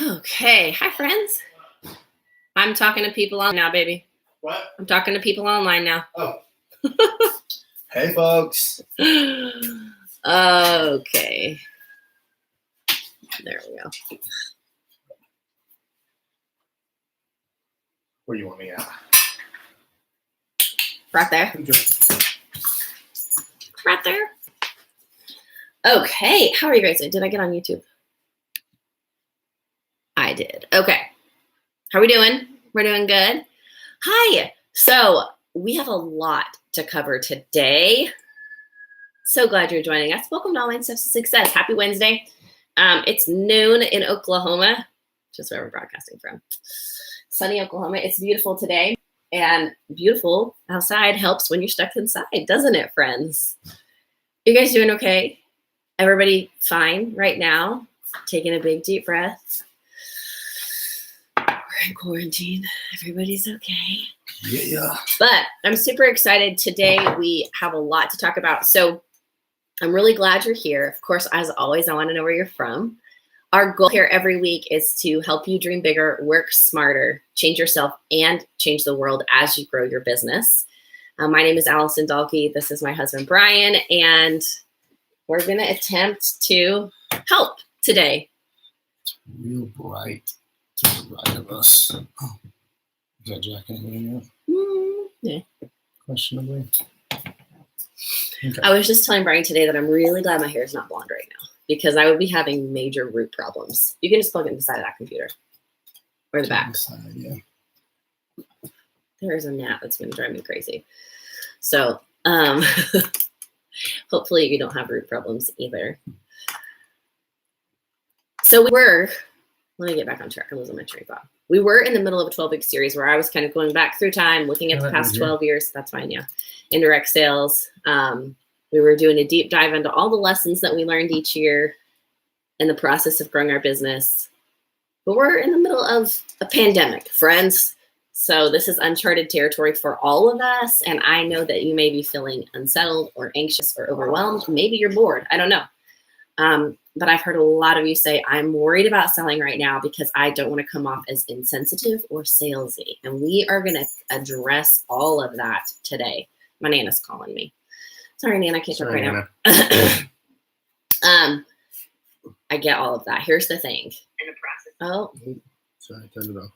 Okay. Hi, friends. I'm talking to people on now, baby. What? I'm talking to people online now. Oh. Hey, folks. Okay. There we go. Where do you want me at? Right there. Right there. Okay. How are you guys doing? Did I get on YouTube? I did. Okay. How are we doing? We're doing good. Hi. So we have a lot to cover today. So glad you're joining us. Welcome to Online Steps to Success. Happy Wednesday. It's noon in Oklahoma, which is where we're broadcasting from. Sunny Oklahoma. It's beautiful today, and beautiful outside helps when you're stuck inside, doesn't it, friends? You guys doing okay? Everybody fine right now? Taking a big deep breath. We're in quarantine. Everybody's okay. Yeah. But I'm super excited. Today we have a lot to talk about. So I'm really glad you're here. Of course, as always, I want to know where you're from. Our goal here every week is to help you dream bigger, work smarter, change yourself, and change the world as you grow your business. My name is Allison Dahlke. This is my husband, Brian, and we're going to attempt to help today. It's real bright to the right of us. Oh. Is that Jack in here? Yeah. Questionably. Okay. I was just telling Brian today that I'm really glad my hair is not blonde right now because I would be having major root problems. You can just plug it inside of that computer or the back. Yeah. There is a gnat that's going to drive me crazy. So hopefully you don't have root problems either. So let me get back on track. I'm losing my train of thought. We were in the middle of a 12-week series where I was kind of going back through time, looking at the past 12 years. That's fine, yeah. Indirect sales. We were doing a deep dive into all the lessons that we learned each year in the process of growing our business. But we're in the middle of a pandemic, friends. So this is uncharted territory for all of us. And I know that you may be feeling unsettled or anxious or overwhelmed. Maybe you're bored. I don't know. But I've heard a lot of you say, I'm worried about selling right now because I don't want to come off as insensitive or salesy. And we are going to address all of that today. My Nana's calling me. Sorry, Nana, I can't talk right now. I get all of that. Here's the thing. In the process. Oh. Sorry, turn it off.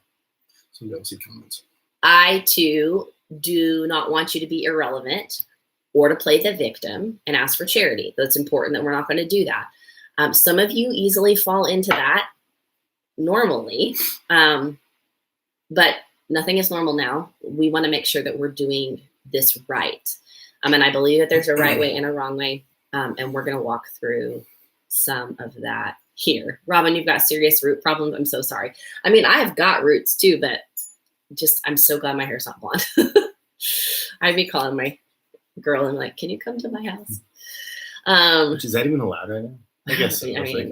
So you don't see comments. I, too, do not want you to be irrelevant or to play the victim and ask for charity. That's important that we're not going to do that. Some of you easily fall into that normally, but nothing is normal now. We want to make sure that we're doing this right. And I believe that there's a right way and a wrong way, and we're going to walk through some of that here. Robin, you've got serious root problems. I'm so sorry. I mean, I've got roots too, but I'm so glad my hair's not blonde. I'd be calling my girl and like, can you come to my house? Is that even allowed right now? I guess so. I mean,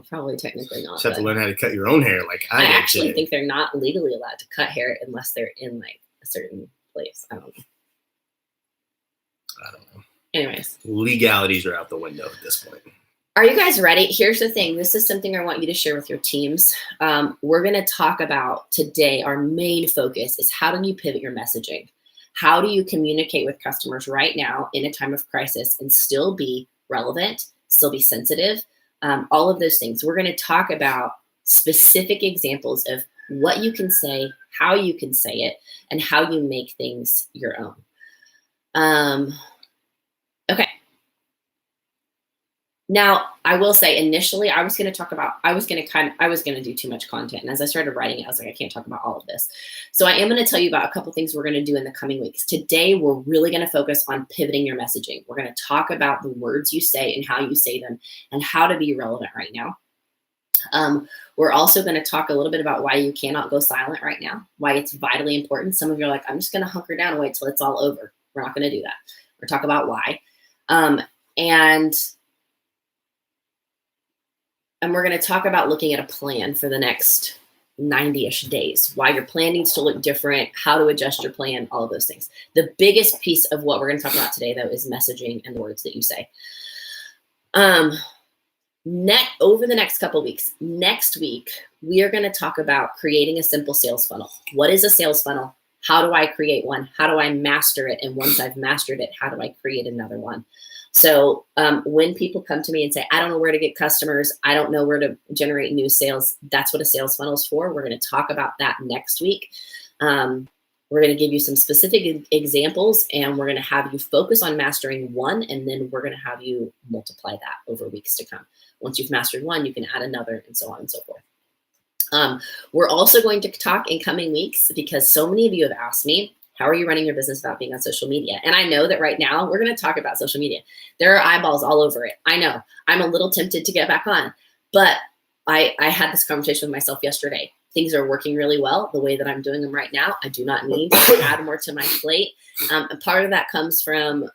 probably technically not. You have to learn how to cut your own hair. Like I actually think they're not legally allowed to cut hair unless they're in like a certain place. I don't know. Anyways. Legalities are out the window at this point. Are you guys ready? Here's the thing. This is something I want you to share with your teams. We're going to talk about today. Our main focus is how do you pivot your messaging? How do you communicate with customers right now in a time of crisis and still be relevant, still be sensitive, all of those things. We're going to talk about specific examples of what you can say, how you can say it, and how you make things your own. Okay. Now, I will say initially I was going to do too much content. And as I started writing it, I was like, I can't talk about all of this. So I am going to tell you about a couple things we're going to do in the coming weeks. Today, we're really going to focus on pivoting your messaging. We're going to talk about the words you say and how you say them and how to be relevant right now. We're also going to talk a little bit about why you cannot go silent right now, why it's vitally important. Some of you are like, I'm just going to hunker down and wait till it's all over. We're not going to do that. We're talk about why. And we're going to talk about looking at a plan for the next 90-ish days, why your plan needs to look different, how to adjust your plan, all of those things. The biggest piece of what we're going to talk about today, though, is messaging and the words that you say. over the next couple weeks, next week, we are going to talk about creating a simple sales funnel. What is a sales funnel? How do I create one? How do I master it? And once I've mastered it, how do I create another one? So when people come to me and say, I don't know where to get customers, I don't know where to generate new sales, that's what a sales funnel is for. We're going to talk about that next week. We're going to give you some specific examples, and we're going to have you focus on mastering one, and then we're going to have you multiply that over weeks to come. Once you've mastered one, you can add another, and so on and so forth. We're also going to talk in coming weeks, because so many of you have asked me, how are you running your business without being on social media? And I know that right now we're going to talk about social media. There are eyeballs all over it. I know. I'm a little tempted to get back on, but I had this conversation with myself yesterday. Things are working really well the way that I'm doing them right now. I do not need to add more to my plate. And part of that comes from,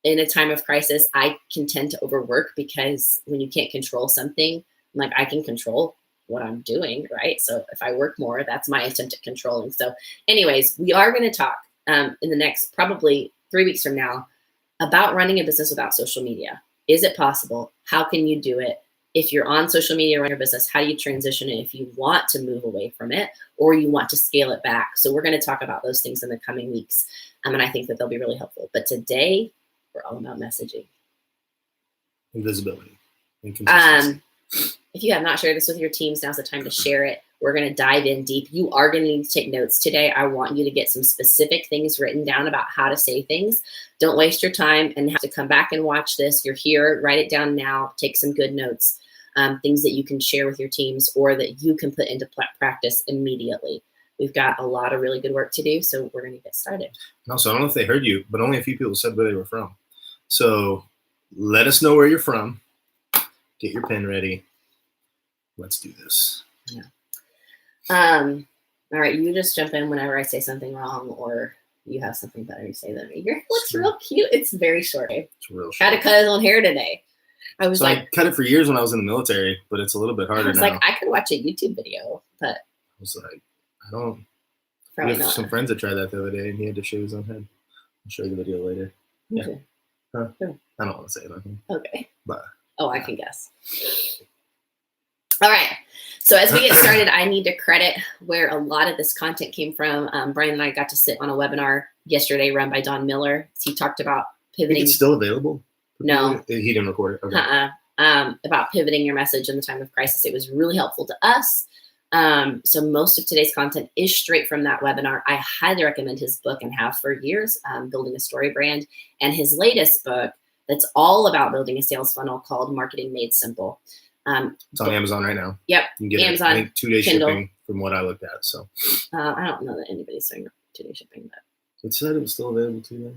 in a time of crisis, I can tend to overwork, because when you can't control something, like, I can control what I'm doing, right? So if I work more, that's my attempt at controlling. So anyways, we are going to talk in the next probably 3 weeks from now about running a business without social media. Is it possible? How can you do it? If you're on social media, run your business, how do you transition it if you want to move away from it or you want to scale it back? So we're going to talk about those things in the coming weeks. And I think that they'll be really helpful. But today, we're all about messaging. And visibility. And consistency. If you have not shared this with your teams, now's the time to share it. We're going to dive in deep. You are going to need to take notes today. I want you to get some specific things written down about how to say things. Don't waste your time and have to come back and watch this. You're here. Write it down now. Take some good notes, things that you can share with your teams or that you can put into practice immediately. We've got a lot of really good work to do, so we're going to get started. Also, I don't know if they heard you, but only a few people said where they were from. So let us know where you're from. Get your pen ready. Let's do this. Yeah. All right. You just jump in whenever I say something wrong, or you have something better to say than me. Your hair looks real cute. It's very short. It's real short. Had to cut his own hair today. I cut it for years when I was in the military, but it's a little bit harder now. Like, I could watch a YouTube video, but I was like, I don't. Probably we have not. some friends that tried that the other day, and he had to shave his own head. I'll show you the video later. Yeah. Okay. Huh? Sure. I don't want to say anything. Okay. But I can guess. All right. So as we get started, I need to credit where a lot of this content came from. Brian and I got to sit on a webinar yesterday run by Don Miller. He talked about I think pivoting. it's still available? No. He didn't record it. Okay. About pivoting your message in the time of crisis. It was really helpful to us. So most of today's content is straight from that webinar. I highly recommend his book and have for years, Building a Story Brand, and his latest book that's all about building a sales funnel called Marketing Made Simple. It's on Amazon right now. Yep. You can get Amazon, it, I think 2-day Kindle. shipping from what I looked at. So I don't know that anybody's doing 2-day shipping, but it said it was still available 2-day.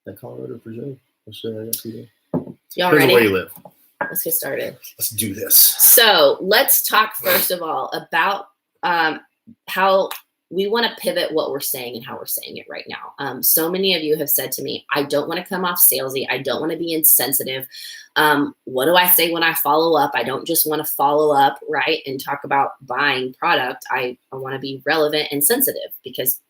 That Colorado for Joe. I'll show you. I got 2-day. y'all Depends on where ready? you live. Let's get started. Let's do this. So let's talk first of all about how we want to pivot what we're saying and how we're saying it right now. So many of you have said to me, I don't want to come off salesy. I don't want to be insensitive. What do I say when I follow up? I don't just want to follow up, right, and talk about buying product. I want to be relevant and sensitive, because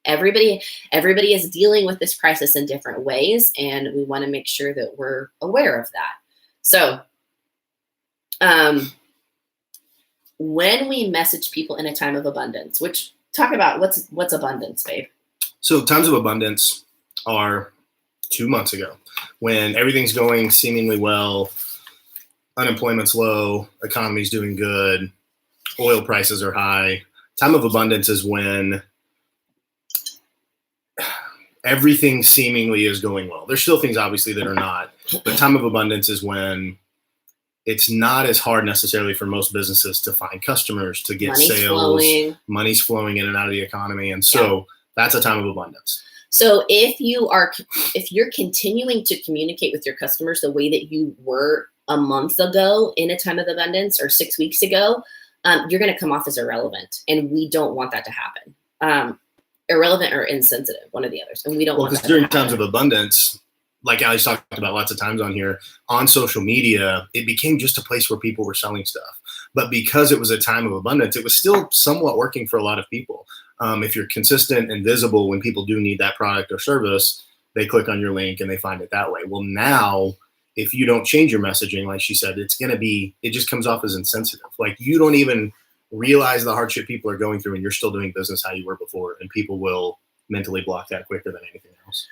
everybody is dealing with this crisis in different ways, and we want to make sure that we're aware of that. So when we message people in a time of abundance, which talk about what's abundance, babe? So times of abundance are 2 months ago when everything's going seemingly well, unemployment's low, economy's doing good, oil prices are high. Time of abundance is when everything seemingly is going well. There's still things obviously that are not, but time of abundance is when it's not as hard necessarily for most businesses to find customers, to get sales, money's flowing in and out of the economy. And so that's a time of abundance. So if you're continuing to communicate with your customers the way that you were a month ago in a time of abundance or 6 weeks ago, you're going to come off as irrelevant. And we don't want that to happen. Irrelevant or insensitive, one or the others. And we don't want that to happen. Because during times of abundance, like Ali's talked about lots of times on here, on social media, it became just a place where people were selling stuff. But because it was a time of abundance, it was still somewhat working for a lot of people. If you're consistent and visible when people do need that product or service, they click on your link and they find it that way. Well, now if you don't change your messaging, like she said, it just comes off as insensitive. Like you don't even realize the hardship people are going through and you're still doing business how you were before, and people will mentally block that quicker than anything else.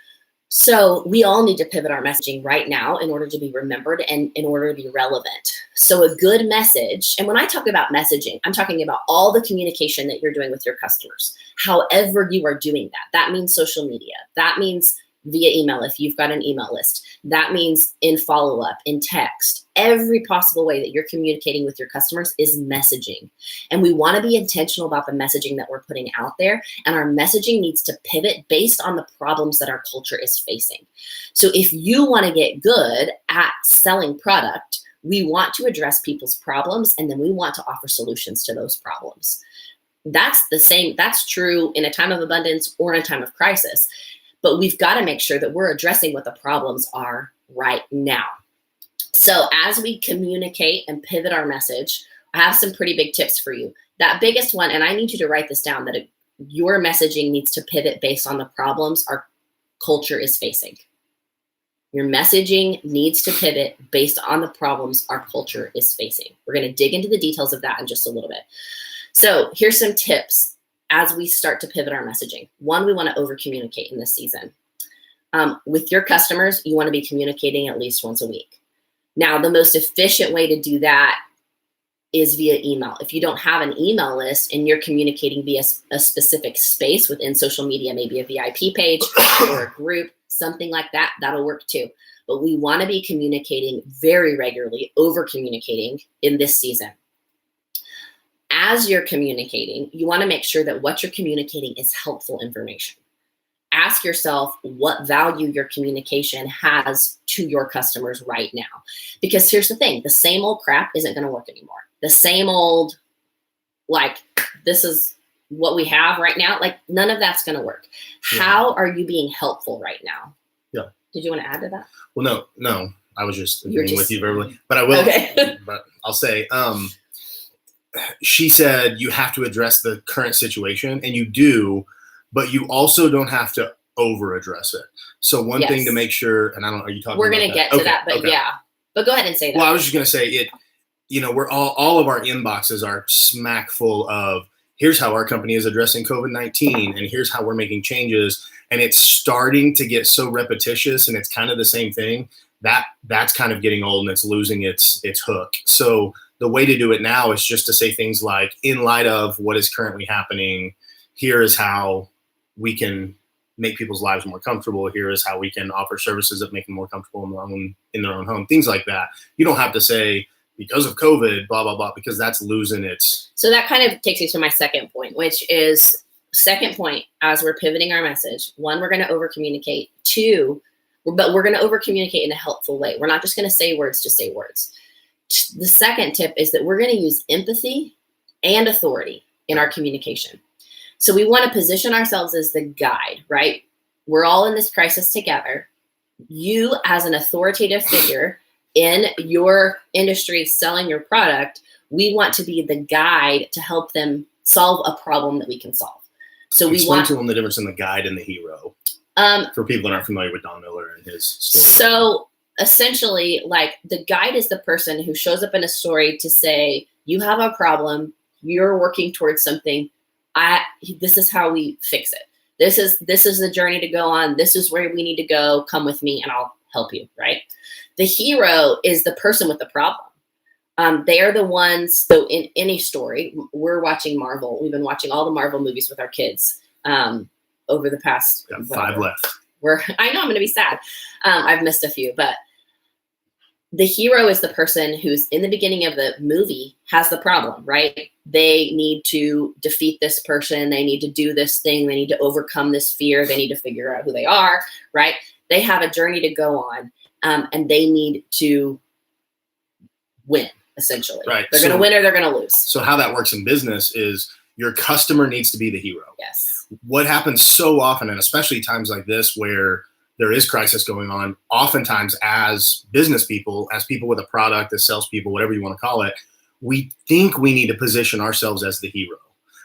So we all need to pivot our messaging right now in order to be remembered and in order to be relevant. So a good message, and when I talk about messaging, I'm talking about all the communication that you're doing with your customers, however you are doing that. That means social media. That means via email if you've got an email list. That means in follow-up, in text. Every possible way that you're communicating with your customers is messaging. And we want to be intentional about the messaging that we're putting out there. And our messaging needs to pivot based on the problems that our culture is facing. So if you want to get good at selling product, we want to address people's problems, and then we want to offer solutions to those problems. That's true in a time of abundance or in a time of crisis. But we've got to make sure that we're addressing what the problems are right now. So as we communicate and pivot our message, I have some pretty big tips for you. That biggest one, and I need you to write this down, that your messaging needs to pivot based on the problems our culture is facing. Your messaging needs to pivot based on the problems our culture is facing. We're going to dig into the details of that in just a little bit. So here's some tips as we start to pivot our messaging. One, we want to over communicate in this season. With your customers, you want to be communicating at least once a week. Now, the most efficient way to do that is via email. If you don't have an email list and you're communicating via a specific space within social media, maybe a VIP page or a group, something like that, that'll work too. But we want to be communicating very regularly, over communicating in this season. As you're communicating, you want to make sure that what you're communicating is helpful information. Ask yourself what value your communication has to your customers right now. Because here's the thing, the same old crap isn't going to work anymore. The same old, like, this is what we have right now, like none of that's going to work. Yeah. How are you being helpful right now? Yeah. Did you want to add to that? Well, no. I was just agreeing with you verbally, but I will. Okay. But I'll say, she said you have to address the current situation, and you do, but you also don't have to over address it. So one thing to make sure, and I don't know, are you talking We're going to get to that, but yeah. But go ahead and say that. Well, I was just going to say it, we're all of our inboxes are smack full of, here's how our company is addressing COVID-19, and here's how we're making changes. And it's starting to get so repetitious, and it's kind of the same thing, that's kind of getting old and it's losing its hook. So the way to do it now is just to say things like, in light of what is currently happening, here is how we can make people's lives more comfortable. Here is how we can offer services that make them more comfortable in their own home, things like that. You don't have to say, because of COVID, blah, blah, blah, because that's losing its. So that kind of takes me to my second point, which is second point, as we're pivoting our message. One, we're going to over communicate. Two, but we're going to over communicate in a helpful way. We're not just going to say words to say words. The second tip is that we're going to use empathy and authority in our communication. So we want to position ourselves as the guide, right? We're all in this crisis together. You, as an authoritative figure in your industry selling your product, we want to be the guide to help them solve a problem that we can solve. So we want to them the difference in the guide and the hero. For people that aren't familiar with Don Miller and his story. So essentially, like, the guide is the person who shows up in a story to say, you have a problem, you're working towards something. This is how we fix it. This is the journey to go on. This is where we need to go. Come with me and I'll help you, right? The hero is the person with the problem. They are the ones, so in any story, we're watching Marvel. We've been watching all the Marvel movies with our kids over the past. 5 left. I know I'm going to be sad. I've missed a few, but the hero is the person who's in the beginning of the movie has the problem, right? They need to defeat this person. They need to do this thing. They need to overcome this fear. They need to figure out who they are, right? They have a journey to go on, and they need to win, essentially. Right. They're going to win or they're going to lose. So how that works in business is your customer needs to be the hero. Yes. What happens so often, and especially times like this where there is crisis going on, oftentimes as business people, as people with a product, as salespeople, whatever you want to call it, we think we need to position ourselves as the hero,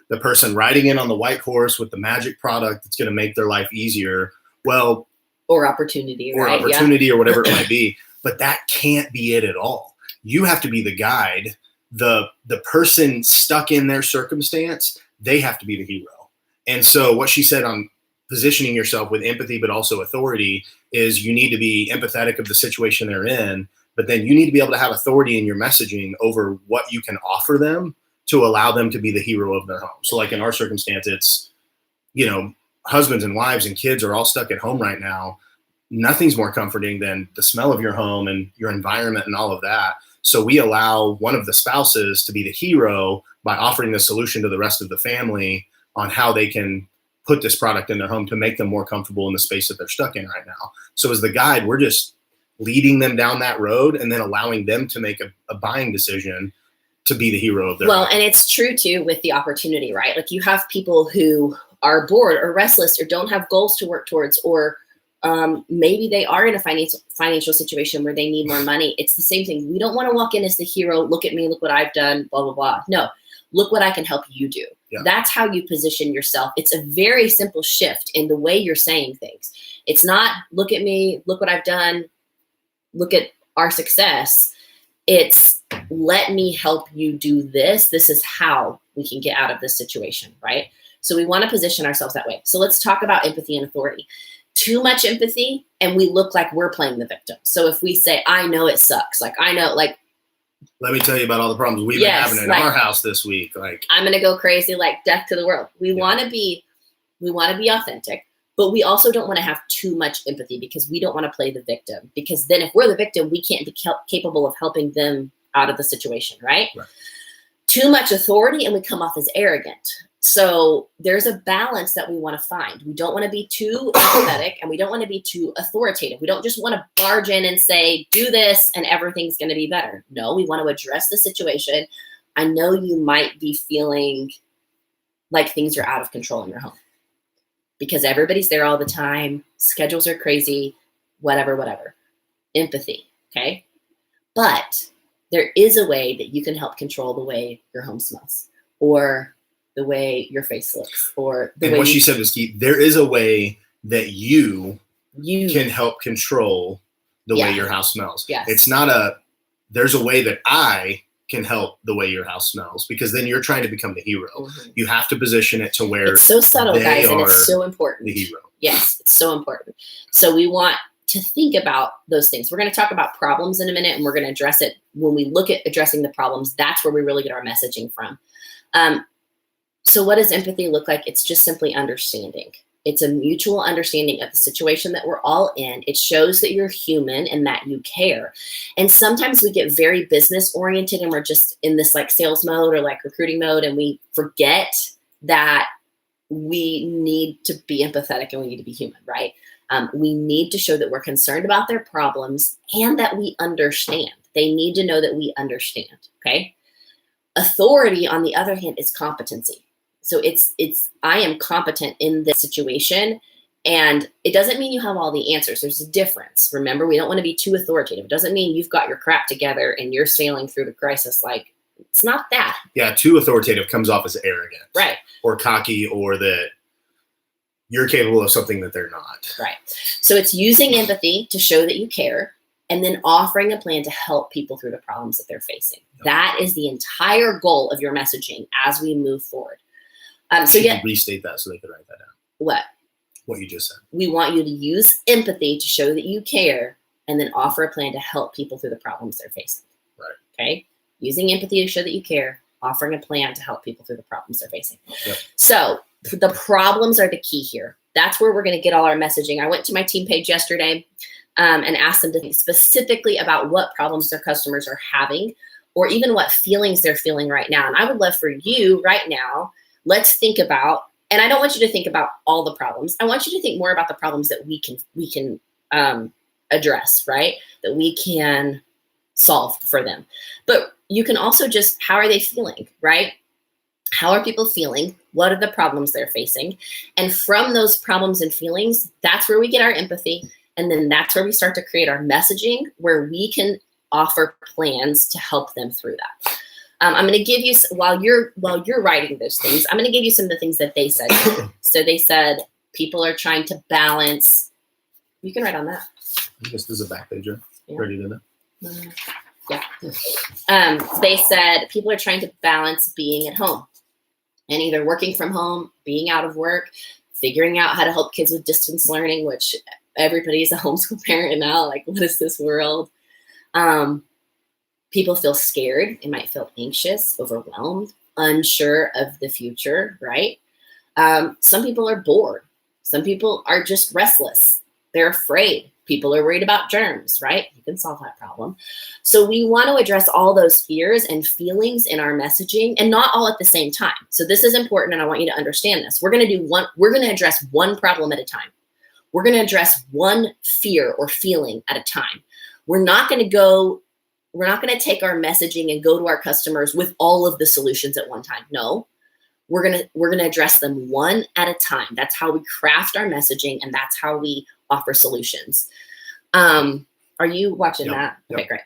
the person riding in on the white horse with the magic product that's going to make their life easier. Well, or opportunity, or right? Opportunity, yeah. Or whatever it might be. but that can't be it at all. You have to be the guide. The person stuck in their circumstance, they have to be the hero. And so what she said on positioning yourself with empathy, but also authority, is you need to be empathetic of the situation they're in, but then you need to be able to have authority in your messaging over what you can offer them to allow them to be the hero of their home. So like in our circumstance, it's, you know, husbands and wives and kids are all stuck at home right now. Nothing's more comforting than the smell of your home and your environment and all of that. So we allow one of the spouses to be the hero by offering the solution to the rest of the family on how they can put this product in their home to make them more comfortable in the space that they're stuck in right now. So as the guide, we're just leading them down that road and then allowing them to make a buying decision to be the hero of their home. And it's true too with the opportunity, right? Like you have people who are bored or restless or don't have goals to work towards, or maybe they are in a financial situation where they need more money. It's the same thing. We don't want to walk in as the hero. Look at me, look what I've done, blah, blah, blah. No, look what I can help you do. Yeah. That's how you position yourself. It's a very simple shift in the way you're saying things. It's not look at me, look what I've done, look at our success. It's let me help you do this. This is how we can get out of this situation, right? So we want to position ourselves that way. So let's talk about empathy and authority. Too much empathy and we look like we're playing the victim. So if we say, I know it sucks. Like, I know, like, let me tell you about all the problems we've been having in our house this week. Like, I'm going to go crazy, like death to the world. We want to be authentic, but we also don't want to have too much empathy because we don't want to play the victim, because then if we're the victim, we can't be capable of helping them out of the situation. Right? Too much authority and we come off as arrogant. So there's a balance that we want to find. We don't want to be too empathetic and we don't want to be too authoritative. We don't just want to barge in and say, do this and everything's going to be better. No, we want to address the situation. I know you might be feeling like things are out of control in your home because everybody's there all the time. Schedules are crazy, whatever. Empathy, okay? But there is a way that you can help control the way your home smells or the way your face looks, or the way. What she said was key. There is a way that you can help control the way your house smells. Yes. It's not there's a way that I can help the way your house smells, because then you're trying to become the hero. Mm-hmm. You have to position it to where it's so subtle, guys, and it's so important. The hero. Yes, it's so important. So we want to think about those things. We're going to talk about problems in a minute, and we're going to address it. When we look at addressing the problems, that's where we really get our messaging from. So what does empathy look like? It's just simply understanding. It's a mutual understanding of the situation that we're all in. It shows that you're human and that you care. And sometimes we get very business oriented and we're just in this like sales mode or like recruiting mode, and we forget that we need to be empathetic and we need to be human, right? We need to show that we're concerned about their problems and that we understand. They need to know that we understand, okay? Authority, on the other hand, is competency. So it's I am competent in this situation, and it doesn't mean you have all the answers. There's a difference. Remember, we don't want to be too authoritative. It doesn't mean you've got your crap together and you're sailing through the crisis. Like, it's not that. Yeah, too authoritative comes off as arrogant. Right. Or cocky, or that you're capable of something that they're not. Right. So it's using empathy to show that you care, and then offering a plan to help people through the problems that they're facing. Yep. That is the entire goal of your messaging as we move forward. So yeah, restate that so they could write that down. What you just said. We want you to use empathy to show that you care, and then offer a plan to help people through the problems they're facing. Right. Okay. Using empathy to show that you care, offering a plan to help people through the problems they're facing. Yep. So the problems are the key here. That's where we're going to get all our messaging. I went to my team page yesterday and asked them to think specifically about what problems their customers are having, or even what feelings they're feeling right now. And I would love for you right now, let's think about, and I don't want you to think about all the problems. I want you to think more about the problems that we can address, right? That we can solve for them. But you can also just, how are they feeling, right? How are people feeling? What are the problems they're facing? And from those problems and feelings, that's where we get our empathy. And then that's where we start to create our messaging, where we can offer plans to help them through that. I'm going to give you, while you're writing those things, I'm going to give you some of the things that they said. So they said people are trying to balance. You can write on that. This is a back pager. Yeah. Ready to know? They said people are trying to balance being at home and either working from home, being out of work, figuring out how to help kids with distance learning, which everybody's a homeschool parent now. Like, what is this world? People feel scared. They might feel anxious, overwhelmed, unsure of the future, right? Some people are bored. Some people are just restless. They're afraid. People are worried about germs, right? You can solve that problem. So we want to address all those fears and feelings in our messaging, and not all at the same time. So this is important, and I want you to understand this. We're going to address one problem at a time. We're going to address one fear or feeling at a time. We're not going to take our messaging and go to our customers with all of the solutions at one time. No. We're going to address them one at a time. That's how we craft our messaging, and that's how we offer solutions. Are you watching that? Yep. Okay, great.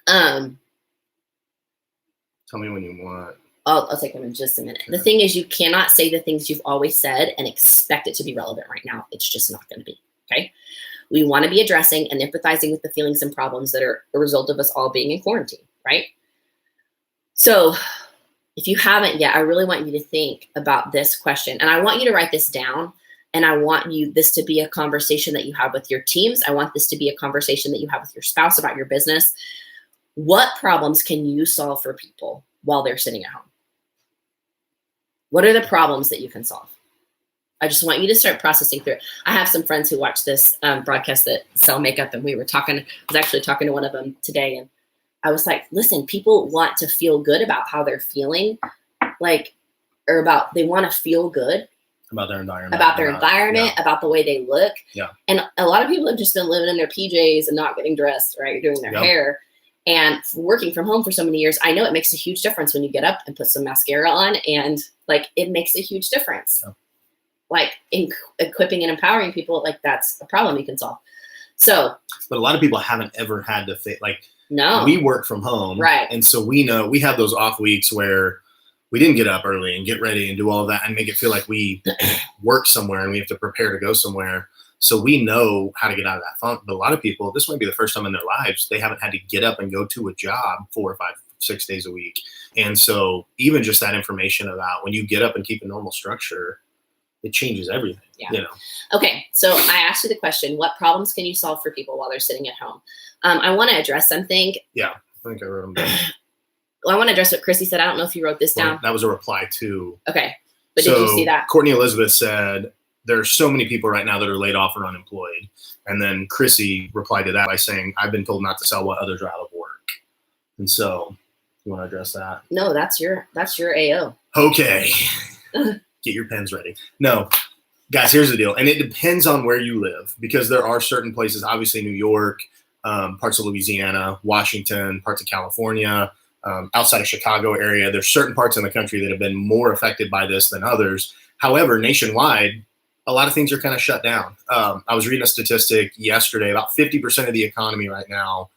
Tell me when you want. I'll take them in just a minute. The thing is, you cannot say the things you've always said and expect it to be relevant right now. It's just not going to be, okay? We want to be addressing and empathizing with the feelings and problems that are a result of us all being in quarantine, right? So if you haven't yet, I really want you to think about this question. And I want you to write this down. And I want this to be a conversation that you have with your teams. I want this to be a conversation that you have with your spouse about your business. What problems can you solve for people while they're sitting at home? What are the problems that you can solve? I just want you to start processing through it. I have some friends who watch this broadcast that sell makeup, and I was actually talking to one of them today, and I was like, listen, people want to feel good about how they're feeling, they want to feel good about their environment, about the way they look. Yeah. And a lot of people have just been living in their PJs and not getting dressed, right? Doing their hair. And working from home for so many years, I know it makes a huge difference when you get up and put some mascara on, and it makes a huge difference. Yeah. In equipping and empowering people, that's a problem you can solve. So, but a lot of people haven't ever had to no, we work from home. Right. And so we know we have those off weeks where we didn't get up early and get ready and do all of that and make it feel like we work somewhere and we have to prepare to go somewhere. So we know how to get out of that funk. But a lot of people, this might be the first time in their lives they haven't had to get up and go to a job 4 or 5, 6 days a week. And so even just that information about when you get up and keep a normal structure, it changes everything. Yeah. Okay. So I asked you the question, what problems can you solve for people while they're sitting at home? I want to address something. Yeah. I think I wrote them down. Well, I want to address what Chrissy said. I don't know if you wrote this down. That was a reply to. Okay. But did you see that? Courtney Elizabeth said, there are so many people right now that are laid off or unemployed. And then Chrissy replied to that by saying, I've been told not to sell while others are out of work. And so you want to address that? No, that's your AO. Okay. Get your pens ready. No, guys, here's the deal. And it depends on where you live, because there are certain places, obviously New York, parts of Louisiana, Washington, parts of California, outside of Chicago area. There's certain parts in the country that have been more affected by this than others. However, nationwide, a lot of things are kind of shut down. I was reading a statistic yesterday, about 50% of the economy right now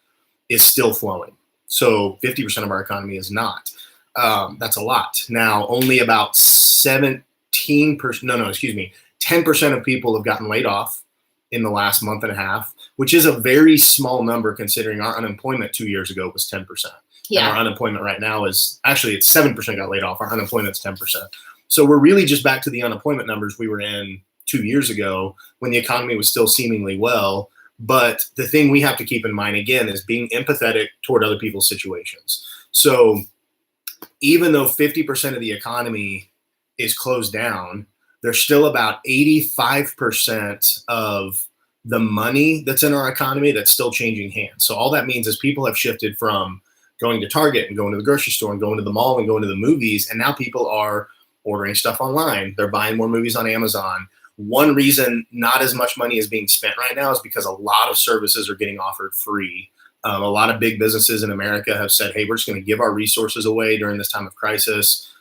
is still flowing. So 50% of our economy is not. That's a lot. Now, only about 10% of people have gotten laid off in the last month and a half, which is a very small number considering our unemployment 2 years ago was 10%. Yeah. And our unemployment right now is actually it's 7% got laid off. Our unemployment's 10%. So we're really just back to the unemployment numbers we were in 2 years ago when the economy was still seemingly well. But the thing we have to keep in mind, again, is being empathetic toward other people's situations. So even though 50% of the economy is closed down, there's still about 85% of the money that's in our economy that's still changing hands. So all that means is people have shifted from going to Target and going to the grocery store and going to the mall and going to the movies. And now people are ordering stuff online. They're buying more movies on Amazon. One reason not as much money is being spent right now is because a lot of services are getting offered free. A lot of big businesses in America have said, hey, we're just going to give our resources away during this time of crisis.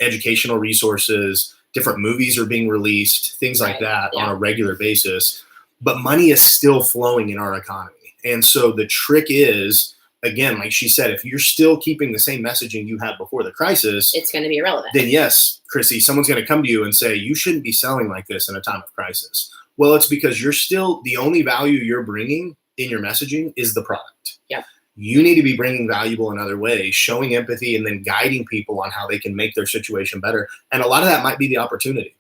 Educational resources, different movies are being released, things like that on a regular basis. But money is still flowing in our economy. And so the trick is, again, like she said, if you're still keeping the same messaging you had before the crisis, it's going to be irrelevant. Then yes, Chrissy, someone's going to come to you and say, you shouldn't be selling like this in a time of crisis. Well, it's because you're still, the only value you're bringing in your messaging is the product. Yep. You need to be bringing valuable in other ways, showing empathy, and then guiding people on how they can make their situation better. And a lot of that might be the opportunity.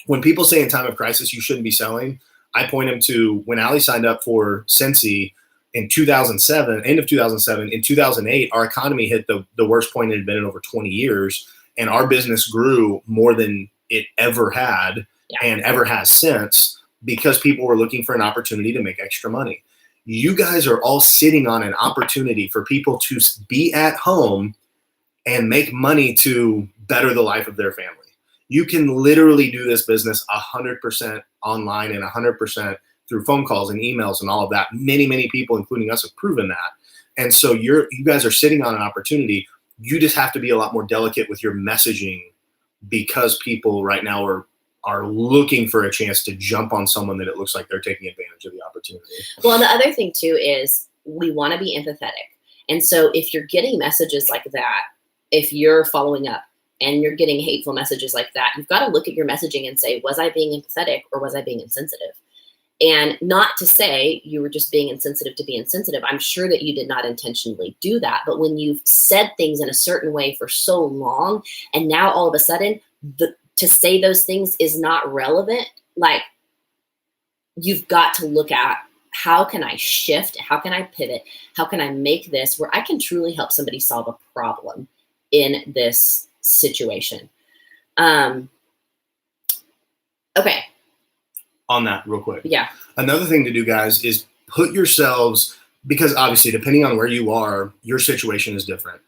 When people say in time of crisis you shouldn't be selling, I point them to when Allie signed up for Cincy in 2007, end of 2007. In 2008, our economy hit the worst point it had been in over 20 years, and our business grew more than it ever had and ever has since, because people were looking for an opportunity to make extra money. You guys are all sitting on an opportunity for people to be at home and make money to better the life of their family. You can literally do this business 100% online and 100% through phone calls and emails and all of that. Many, many people, including us, have proven that. And so you guys are sitting on an opportunity. You just have to be a lot more delicate with your messaging, because people right now are looking for a chance to jump on someone that it looks like they're taking advantage of the opportunity. Well, the other thing too is we want to be empathetic. And so if you're getting messages like that, if you're following up and you're getting hateful messages like that, you've got to look at your messaging and say, was I being empathetic or was I being insensitive? And not to say you were just being insensitive to be insensitive. I'm sure that you did not intentionally do that. But when you've said things in a certain way for so long, and now all of a sudden to say those things is not relevant, like, you've got to look at, how can I shift? How can I pivot? How can I make this where I can truly help somebody solve a problem in this situation? Okay. On that real quick. Yeah. Another thing to do, guys, is put yourselves, because obviously depending on where you are, your situation is different.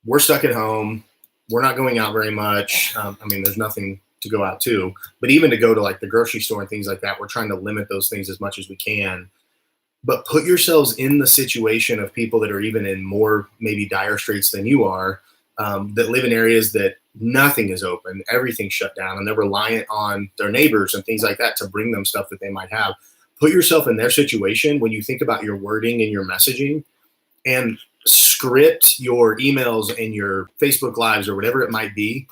We're stuck at home. We're not going out very much. There's nothing to go out to, but even to go to like the grocery store and things like that, we're trying to limit those things as much as we can. But put yourselves in the situation of people that are even in more maybe dire straits than you are, that live in areas that nothing is open, everything's shut down, and they're reliant on their neighbors and things like that to bring them stuff that they might have. Put yourself in their situation when you think about your wording and your messaging, and script your emails and your Facebook Lives or whatever it might be,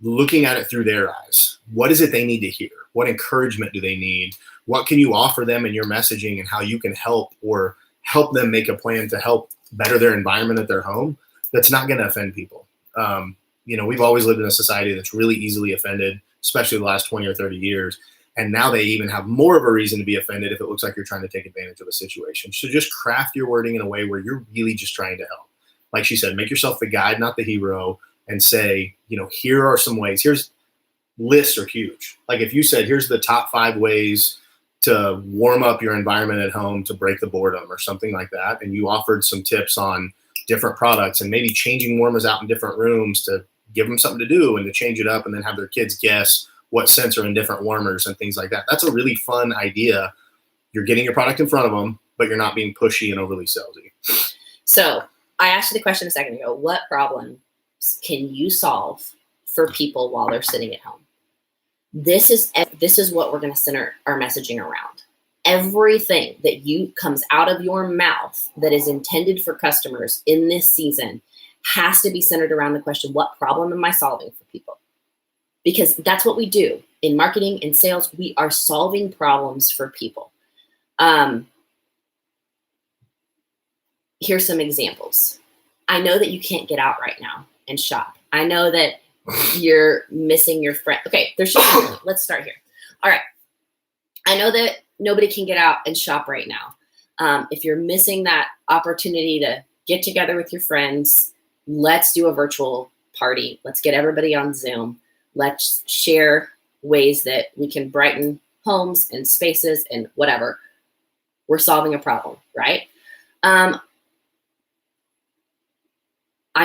looking at it through their eyes. What is it they need to hear? What encouragement do they need? What can you offer them in your messaging, and how you can help them make a plan to help better their environment at their home that's not going to offend people. We've always lived in a society that's really easily offended, especially the last 20 or 30 years. And now they even have more of a reason to be offended if it looks like you're trying to take advantage of a situation. So just craft your wording in a way where you're really just trying to help. Like she said, make yourself the guide, not the hero, and say, here are some ways. Lists are huge. Like if you said, here's the top 5 ways to warm up your environment at home to break the boredom or something like that, and you offered some tips on different products and maybe changing warmers out in different rooms to give them something to do and to change it up, and then have their kids guess what scents are in different warmers and things like that. That's a really fun idea. You're getting your product in front of them, but you're not being pushy and overly salesy. So I asked you the question a second ago, what problems can you solve for people while they're sitting at home? This is what we're going to center our messaging around. Everything that comes out of your mouth that is intended for customers in this season has to be centered around the question, what problem am I solving for people? Because that's what we do in marketing and sales. We are solving problems for people. Here's some examples. I know that you can't get out right now and shop. I know that you're missing your friend. Okay, let's start here. All right. I know that nobody can get out and shop right now. If you're missing that opportunity to get together with your friends, let's do a virtual party. Let's get everybody on Zoom. Let's share ways that we can brighten homes and spaces and whatever. We're solving a problem, right? I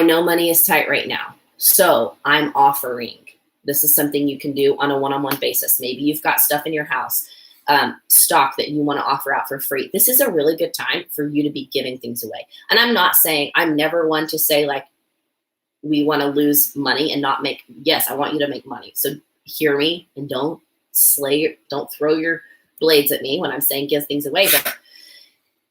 know money is tight right now, so I'm offering. This is something you can do on a one-on-one basis. Maybe you've got stuff in your house, stock that you want to offer out for free. This is a really good time for you to be giving things away. And I'm never one to say like, we want to lose money and not make, yes, I want you to make money. So hear me and don't throw your blades at me when I'm saying give things away, but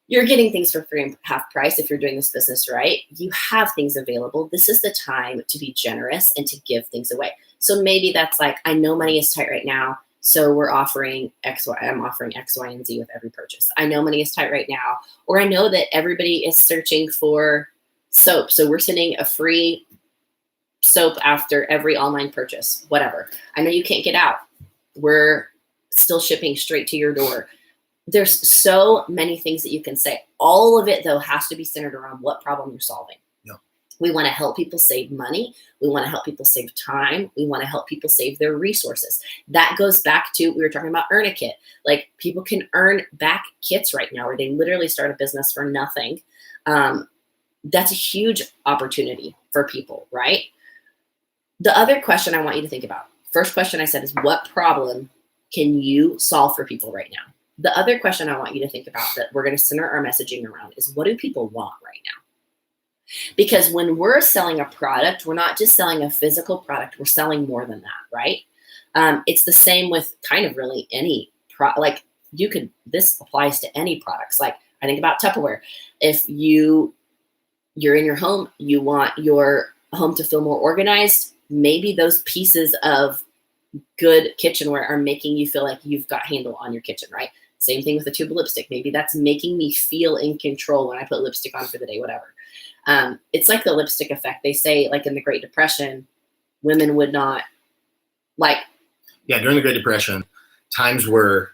you're getting things for free and half price if you're doing this business right. You have things available. This is the time to be generous and to give things away. So maybe that's like, I know money is tight right now. So we're offering X, Y. I'm offering X, Y, and Z with every purchase. I know money is tight right now, or I know that everybody is searching for soap. So we're sending a free soap after every online purchase, whatever. I know you can't get out. We're still shipping straight to your door. There's so many things that you can say. All of it, though, has to be centered around what problem you're solving. Yeah. We want to help people save money. We want to help people save time. We want to help people save their resources. That goes back to, we were talking about Earn a Kit. Like, people can earn back kits right now where they literally start a business for nothing. That's a huge opportunity for people, right? The other question I want you to think about, first question I said is, what problem can you solve for people right now? The other question I want you to think about that we're going to center our messaging around is, what do people want right now? Because when we're selling a product, we're not just selling a physical product, we're selling more than that, right? It's the same with kind of really any like this applies to any products. Like, I think about Tupperware. If you're in your home, you want your home to feel more organized, maybe those pieces of good kitchenware are making you feel like you've got handle on your kitchen, right? Same thing with a tube of lipstick. Maybe that's making me feel in control when I put lipstick on for the day, whatever. It's like the lipstick effect. They say, like, in the Great Depression, women would not like. Yeah, during the Great Depression, times were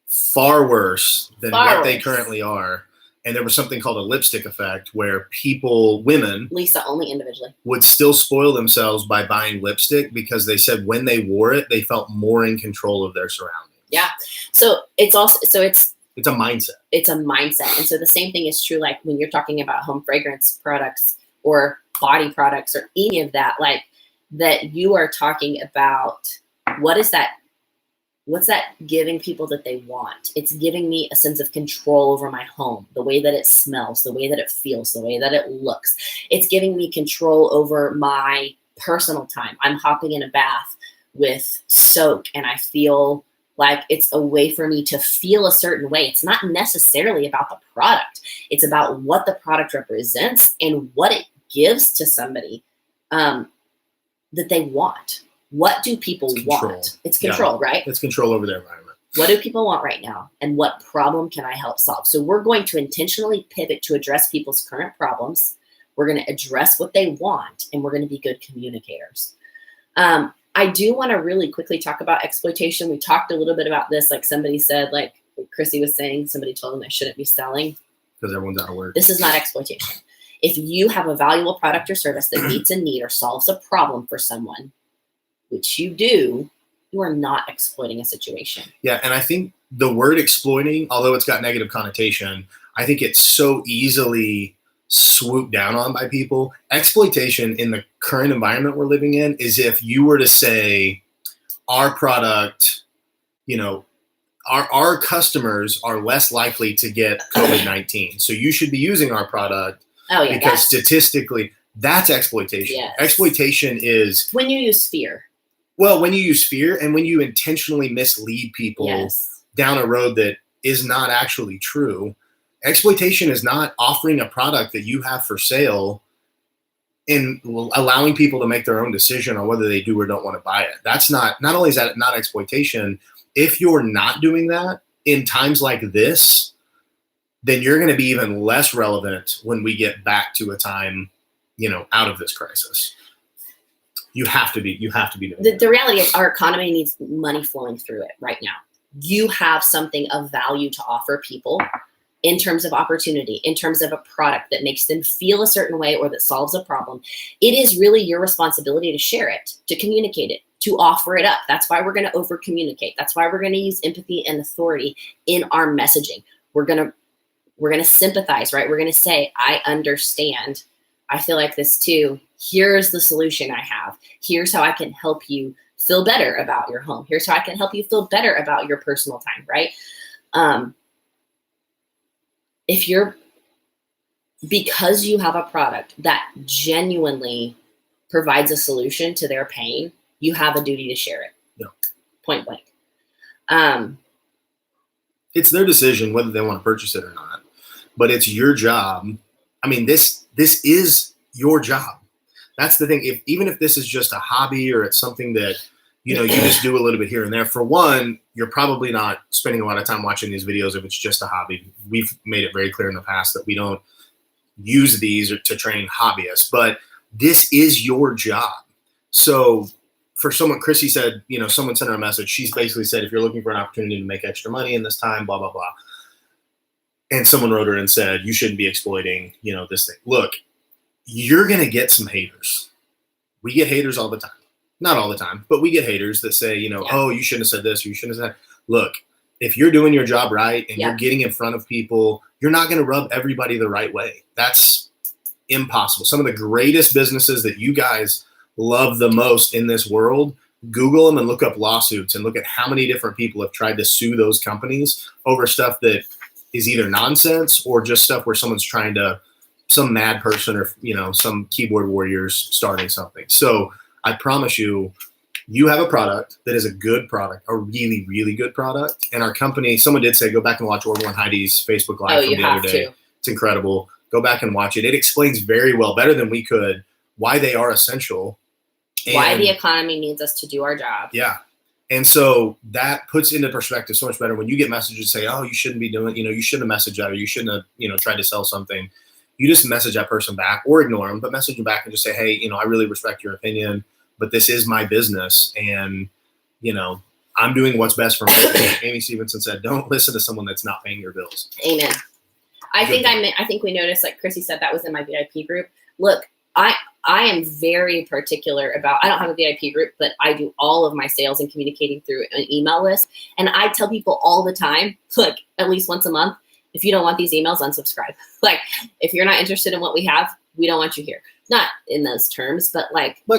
far worse than they currently are. And there was something called a lipstick effect where women, Lisa only individually, would still spoil themselves by buying lipstick because they said when they wore it, they felt more in control of their surroundings. Yeah. So it's also, it's a mindset. It's a mindset. And so the same thing is true, like when you're talking about home fragrance products or body products or any of that, like that you are talking about, what's that giving people that they want? It's giving me a sense of control over my home, the way that it smells, the way that it feels, the way that it looks. It's giving me control over my personal time. I'm hopping in a bath with soak and I feel like it's a way for me to feel a certain way. It's not necessarily about the product. It's about what the product represents and what it gives to somebody that they want. What do people want? It's control, right? It's control over their environment. What do people want right now? And what problem can I help solve? So we're going to intentionally pivot to address people's current problems. We're going to address what they want, and we're going to be good communicators. I do want to really quickly talk about exploitation. We talked a little bit about this. Like somebody said, like Chrissy was saying, somebody told them they shouldn't be selling. Because everyone's out of work. This is not exploitation. If you have a valuable product or service that meets a need or solves a problem for someone, which you do, you are not exploiting a situation. Yeah, and I think the word exploiting, although it's got negative connotation, I think it's so easily swooped down on by people. Exploitation in the current environment we're living in is if you were to say our product, our customers are less likely to get COVID-19. So you should be using our product because statistically that's exploitation. Yes. Exploitation is when you use fear. Well, when you use fear and when you intentionally mislead people down a road that is not actually true. Exploitation is not offering a product that you have for sale and allowing people to make their own decision on whether they do or don't want to buy it. That's not only is that not exploitation, if you're not doing that in times like this, then you're going to be even less relevant when we get back to a time, out of this crisis. You have to be doing the reality is our economy needs money flowing through it right now. You have something of value to offer people in terms of opportunity, in terms of a product that makes them feel a certain way or that solves a problem. It is really your responsibility to share it, to communicate it, to offer it up. That's why we're going to over communicate. That's why we're going to use empathy and authority in our messaging. We're going to sympathize, right? We're going to say, I understand. I feel like this too. Here's the solution I have. Here's how I can help you feel better about your home. Here's how I can help you feel better about your personal time, right? Because you have a product that genuinely provides a solution to their pain, you have a duty to share it. Yeah. Point blank. It's their decision whether they want to purchase it or not, but it's your job. I mean, this is your job. That's the thing. Even if this is just a hobby or it's something that You just do a little bit here and there. For one, you're probably not spending a lot of time watching these videos if it's just a hobby. We've made it very clear in the past that we don't use these to train hobbyists, but this is your job. So for someone, Chrissy said, someone sent her a message. She's basically said, if you're looking for an opportunity to make extra money in this time, blah, blah, blah. And someone wrote her and said, you shouldn't be exploiting, this thing. Look, you're going to get some haters. We get haters all the time. Not all the time, but we get haters that say, oh, you shouldn't have said this, or you shouldn't have said that. Look, if you're doing your job right and you're getting in front of people, you're not going to rub everybody the right way. That's impossible. Some of the greatest businesses that you guys love the most in this world, Google them and look up lawsuits and look at how many different people have tried to sue those companies over stuff that is either nonsense or just stuff where someone's trying to, some mad person or, some keyboard warriors starting something. So I promise you, you have a product that is a good product, a really, really good product. And our company, someone did say, go back and watch Orville and Heidi's Facebook Live from the other day. It's incredible. Go back and watch it. It explains very well, better than we could, why they are essential. And why the economy needs us to do our job. Yeah. And so that puts into perspective so much better when you get messages say, oh, you shouldn't be doing, you shouldn't have messaged that, or you shouldn't have, tried to sell something. You just message that person back or ignore them, but message them back and just say, hey, I really respect your opinion, but this is my business. And, I'm doing what's best for me. Amy Stevenson said, don't listen to someone that's not paying your bills. Amen. I think we noticed, like Chrissy said, that was in my VIP group. Look, I am very particular about, I don't have a VIP group, but I do all of my sales and communicating through an email list. And I tell people all the time, like at least once a month, if you don't want these emails, unsubscribe. Like if you're not interested in what we have, we don't want you here. Not in those terms, but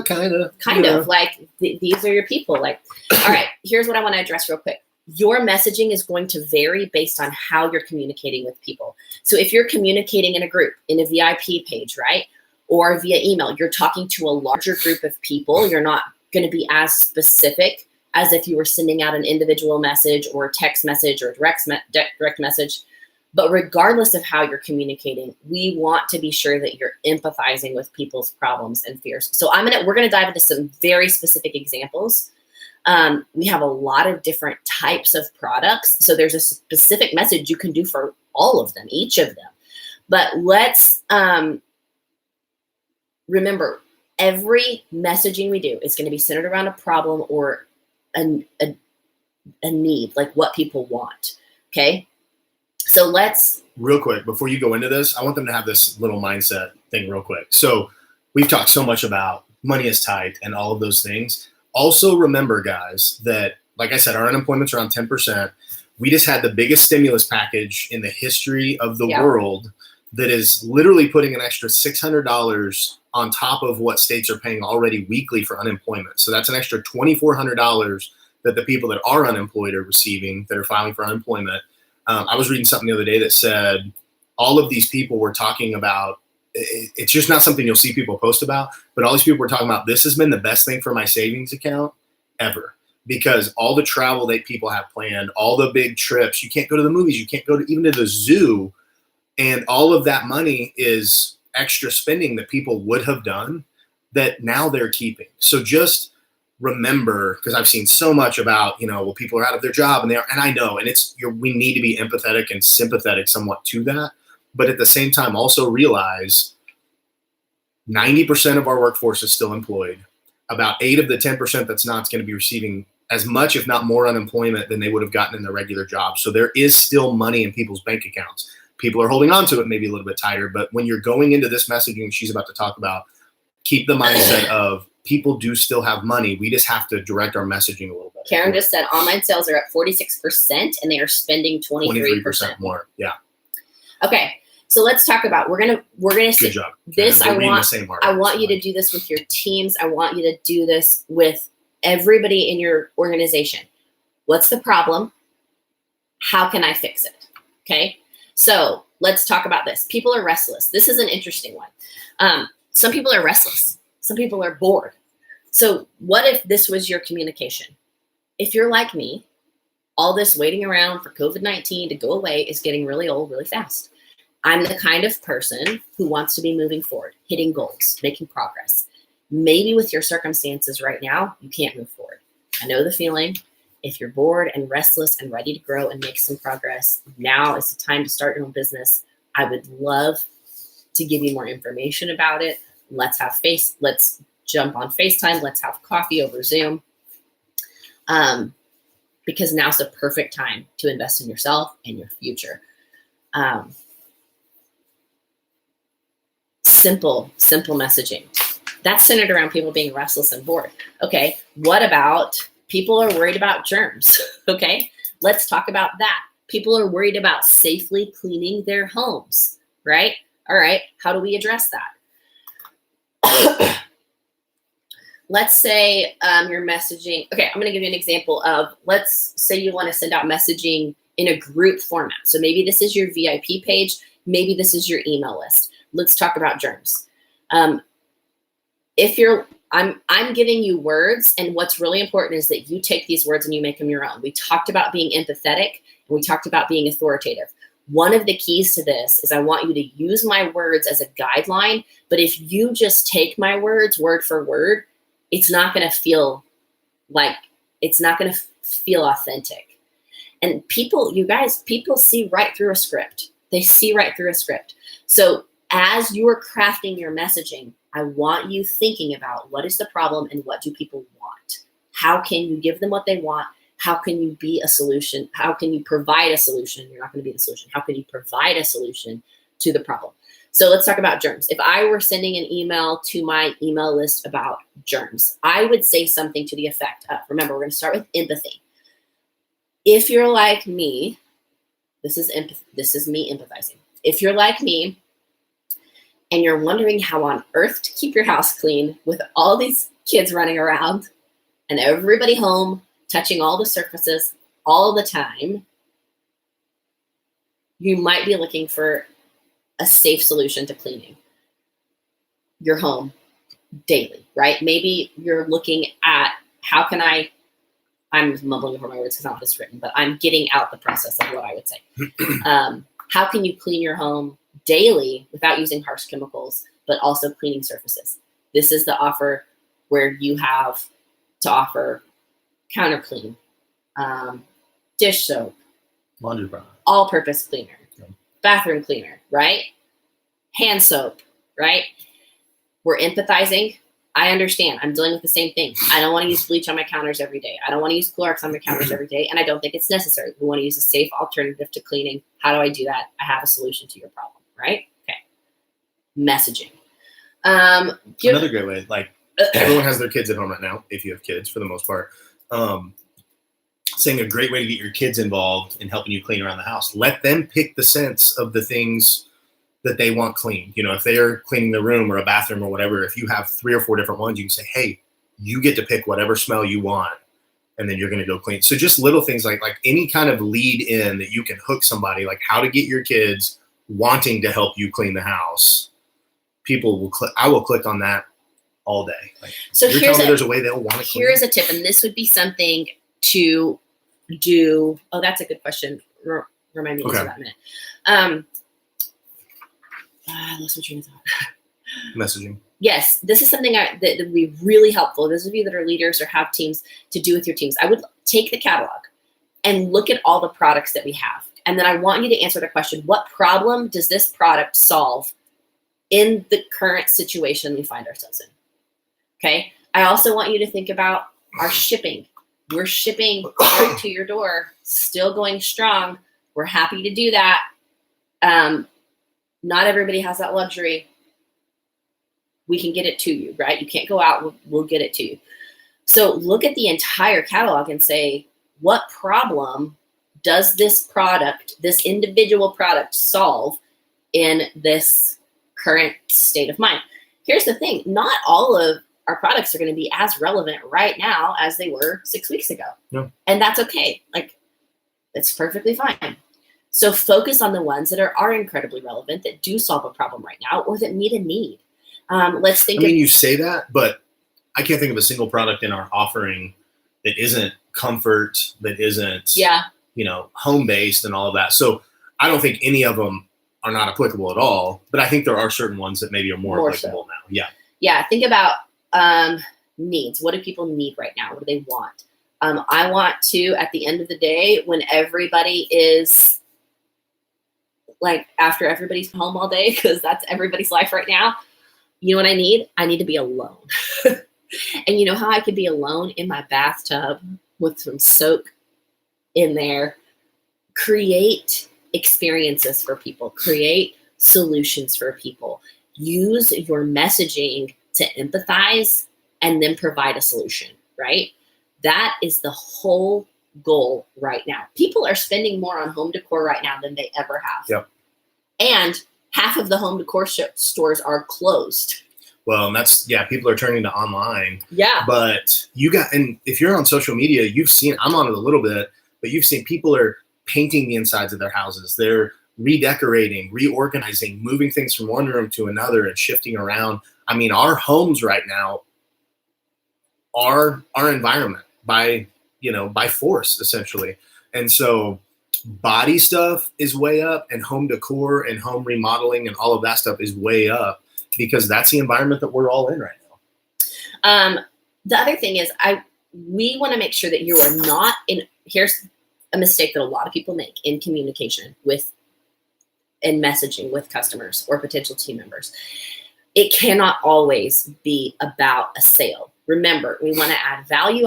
kind of like these are your people. Like, all right, here's what I want to address real quick. Your messaging is going to vary based on how you're communicating with people. So if you're communicating in a group, in a VIP page, right? Or via email, you're talking to a larger group of people. You're not going to be as specific as if you were sending out an individual message or a text message or a direct message. But regardless of how you're communicating, we want to be sure that you're empathizing with people's problems and fears. So we're going to dive into some very specific examples. We have a lot of different types of products. So there's a specific message you can do for all of them, each of them. But let's remember, every messaging we do is going to be centered around a problem or a need, like what people want. Okay. So let's real quick, before you go into this, I want them to have this little mindset thing real quick. So we've talked so much about money is tight and all of those things. Also remember, guys, that like I said, our unemployment's around 10%. We just had the biggest stimulus package in the history of the world that is literally putting an extra $600 on top of what states are paying already weekly for unemployment. So that's an extra $2,400 that the people that are unemployed are receiving, that are filing for unemployment. I was reading something the other day that said all of these people were talking about, it's just not something you'll see people post about, but all these people were talking about, this has been the best thing for my savings account ever, because all the travel that people have planned, all the big trips, you can't go to the movies, you can't go to even to the zoo. And all of that money is extra spending that people would have done that now they're keeping. So just remember, because I've seen so much about, well, people are out of their job and I know, and we need to be empathetic and sympathetic somewhat to that. But at the same time, also realize 90% of our workforce is still employed. About 8 of the 10% that's not is going to be receiving as much, if not more, unemployment than they would have gotten in their regular job. So there is still money in people's bank accounts. People are holding on to it maybe a little bit tighter, but when you're going into this messaging she's about to talk about, keep the mindset of people do still have money. We just have to direct our messaging a little bit. Karen just said online sales are at 46% and they are spending 23% more. Yeah. Okay. So let's talk about, we're going to Good job. This. I want you to do this with your teams. I want you to do this with everybody in your organization. What's the problem? How can I fix it? Okay. So let's talk about this. People are restless. This is an interesting one. Some people are restless. Some people are bored. So what if this was your communication? If you're like me, all this waiting around for COVID-19 to go away is getting really old really fast. I'm the kind of person who wants to be moving forward, hitting goals, making progress. Maybe with your circumstances right now, you can't move forward. I know the feeling. If you're bored and restless and ready to grow and make some progress, now is the time to start your own business. I would love to give you more information about it. Let's jump on FaceTime. Let's have coffee over Zoom. Because now's the perfect time to invest in yourself and your future. Simple messaging. That's centered around people being restless and bored. Okay, what about people are worried about germs? Okay, let's talk about that. People are worried about safely cleaning their homes, right? All right, how do we address that? Let's say you're messaging. Okay, I'm going to give you an example of, let's say you want to send out messaging in a group format. So maybe this is your VIP page. Maybe this is your email list. Let's talk about germs. I'm giving you words, and what's really important is that you take these words and you make them your own. We talked about being empathetic, and we talked about being authoritative. One of the keys to this is I want you to use my words as a guideline, but if you just take my words word for word, it's not going to feel authentic. And people see right through a script. They see right through a script. So as you're crafting your messaging, I want you thinking about what is the problem and what do people want? How can you give them what they want? How can you be a solution? How can you provide a solution? You're not going to be the solution. How can you provide a solution to the problem? So let's talk about germs. If I were sending an email to my email list about germs, I would say something to the effect of, remember, we're going to start with empathy. If you're like me, this is me empathizing. If you're like me and you're wondering how on earth to keep your house clean with all these kids running around and everybody home touching all the surfaces all the time, you might be looking for a safe solution to cleaning your home daily, right? Maybe you're looking at I'm mumbling over my words because I don't have this written, but I'm getting out the process of what I would say. How can you clean your home daily without using harsh chemicals, but also cleaning surfaces? This is the offer where you have to offer counter clean, dish soap, laundry product, all-purpose cleaner, bathroom cleaner, right? Hand soap, right? We're empathizing. I understand. I'm dealing with the same thing. I don't want to use bleach on my counters every day. I don't want to use Clorox on my counters every day, and I don't think it's necessary. We want to use a safe alternative to cleaning. How do I do that? I have a solution to your problem, right? Okay. Messaging. Another great way, like everyone has their kids at home right now, if you have kids for the most part. Saying a great way to get your kids involved in helping you clean around the house. Let them pick the scents of the things that they want clean. You know, if they're cleaning the room or a bathroom or whatever, if you have 3 or 4 different ones, you can say, hey, you get to pick whatever smell you want, and then you're going to go clean. So just little things like any kind of lead in that you can hook somebody, like how to get your kids wanting to help you clean the house. People will I will click on that all day. Like, so you're telling me there's a way they'll want to clean. Here's a tip, and this would be something to do. Oh, that's a good question. Remind me to answer that in a minute. I lost my train of thought. Messaging. Yes, this is something that would be really helpful. Those of you that are leaders or have teams to do with your teams, I would take the catalog and look at all the products that we have. And then I want you to answer the question, what problem does this product solve in the current situation we find ourselves in? Okay. I also want you to think about our shipping. We're shipping right to your door, still going strong. We're happy to do that. Not everybody has that luxury. We can get it to you, right? You can't go out, we'll get it to you. So look at the entire catalog and say, what problem does this product, this individual product, solve in this current state of mind? Here's the thing, not all of our products are going to be as relevant right now as they were 6 weeks ago. No. And that's okay. Like, it's perfectly fine. So focus on the ones that are incredibly relevant, that do solve a problem right now, or that meet a need. Let's think. You say that, but I can't think of a single product in our offering that isn't comfort, that isn't, home based and all of that. So I don't think any of them are not applicable at all, but I think there are certain ones that maybe are more applicable now. Yeah. Yeah. Think about needs. What do people need right now? What do they want? I want to, at the end of the day, when everybody is like, after everybody's home all day, because that's everybody's life right now, you know what I need? I need to be alone. And you know how I could be alone in my bathtub with some soak in there? Create experiences for people, create solutions for people, use your messaging to empathize and then provide a solution, right? That is the whole goal right now. People are spending more on home decor right now than they ever have. Yep. And half of the home decor stores are closed. Well, and that's, people are turning to online. Yeah. But and if you're on social media, you've seen, I'm on it a little bit, but you've seen people are painting the insides of their houses. They're redecorating, reorganizing, moving things from one room to another and shifting around. I mean, our homes right now are our environment by force, essentially. And so body stuff is way up, and home decor and home remodeling and all of that stuff is way up, because that's the environment that we're all in right now. The other thing is we want to make sure that you are not in, here's a mistake that a lot of people make in communication and messaging with customers or potential team members. It cannot always be about a sale. Remember, we want to add value,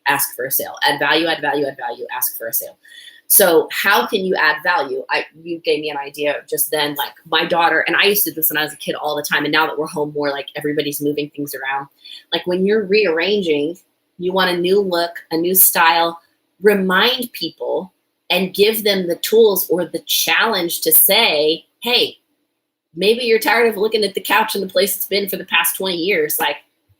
ask for a sale. Add value, ask for a sale. So how can you add value? You gave me an idea just then, like my daughter, and I used to do this when I was a kid all the time. And now that we're home more, like everybody's moving things around. Like when you're rearranging, you want a new look, a new style, remind people and give them the tools or the challenge to say, hey, maybe you're tired of looking at the couch in the place it's been for the past 20 years. Like,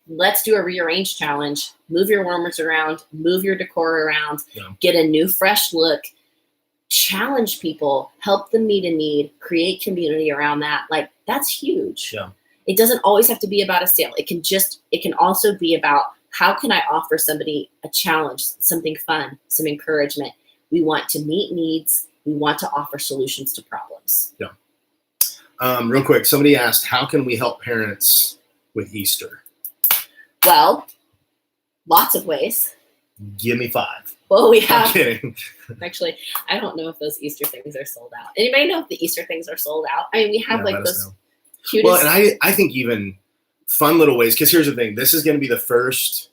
let's do a rearrange challenge, move your warmers around, move your decor around, get a new fresh look, challenge people, help them meet a need, create community around that. Like, that's huge. Yeah. It doesn't always have to be about a sale. It can also be about, how can I offer somebody a challenge, something fun, some encouragement? We want to meet needs. We want to offer solutions to problems. Yeah. Real quick, somebody asked, how can we help parents with Easter? Well, lots of ways. Give me 5. Well, we have. I'm kidding. Actually, I don't know if those Easter things are sold out. Anybody know if the Easter things are sold out? I mean, we have like those cutest. Well, and I think even fun little ways, because here's the thing. This is going to be the first,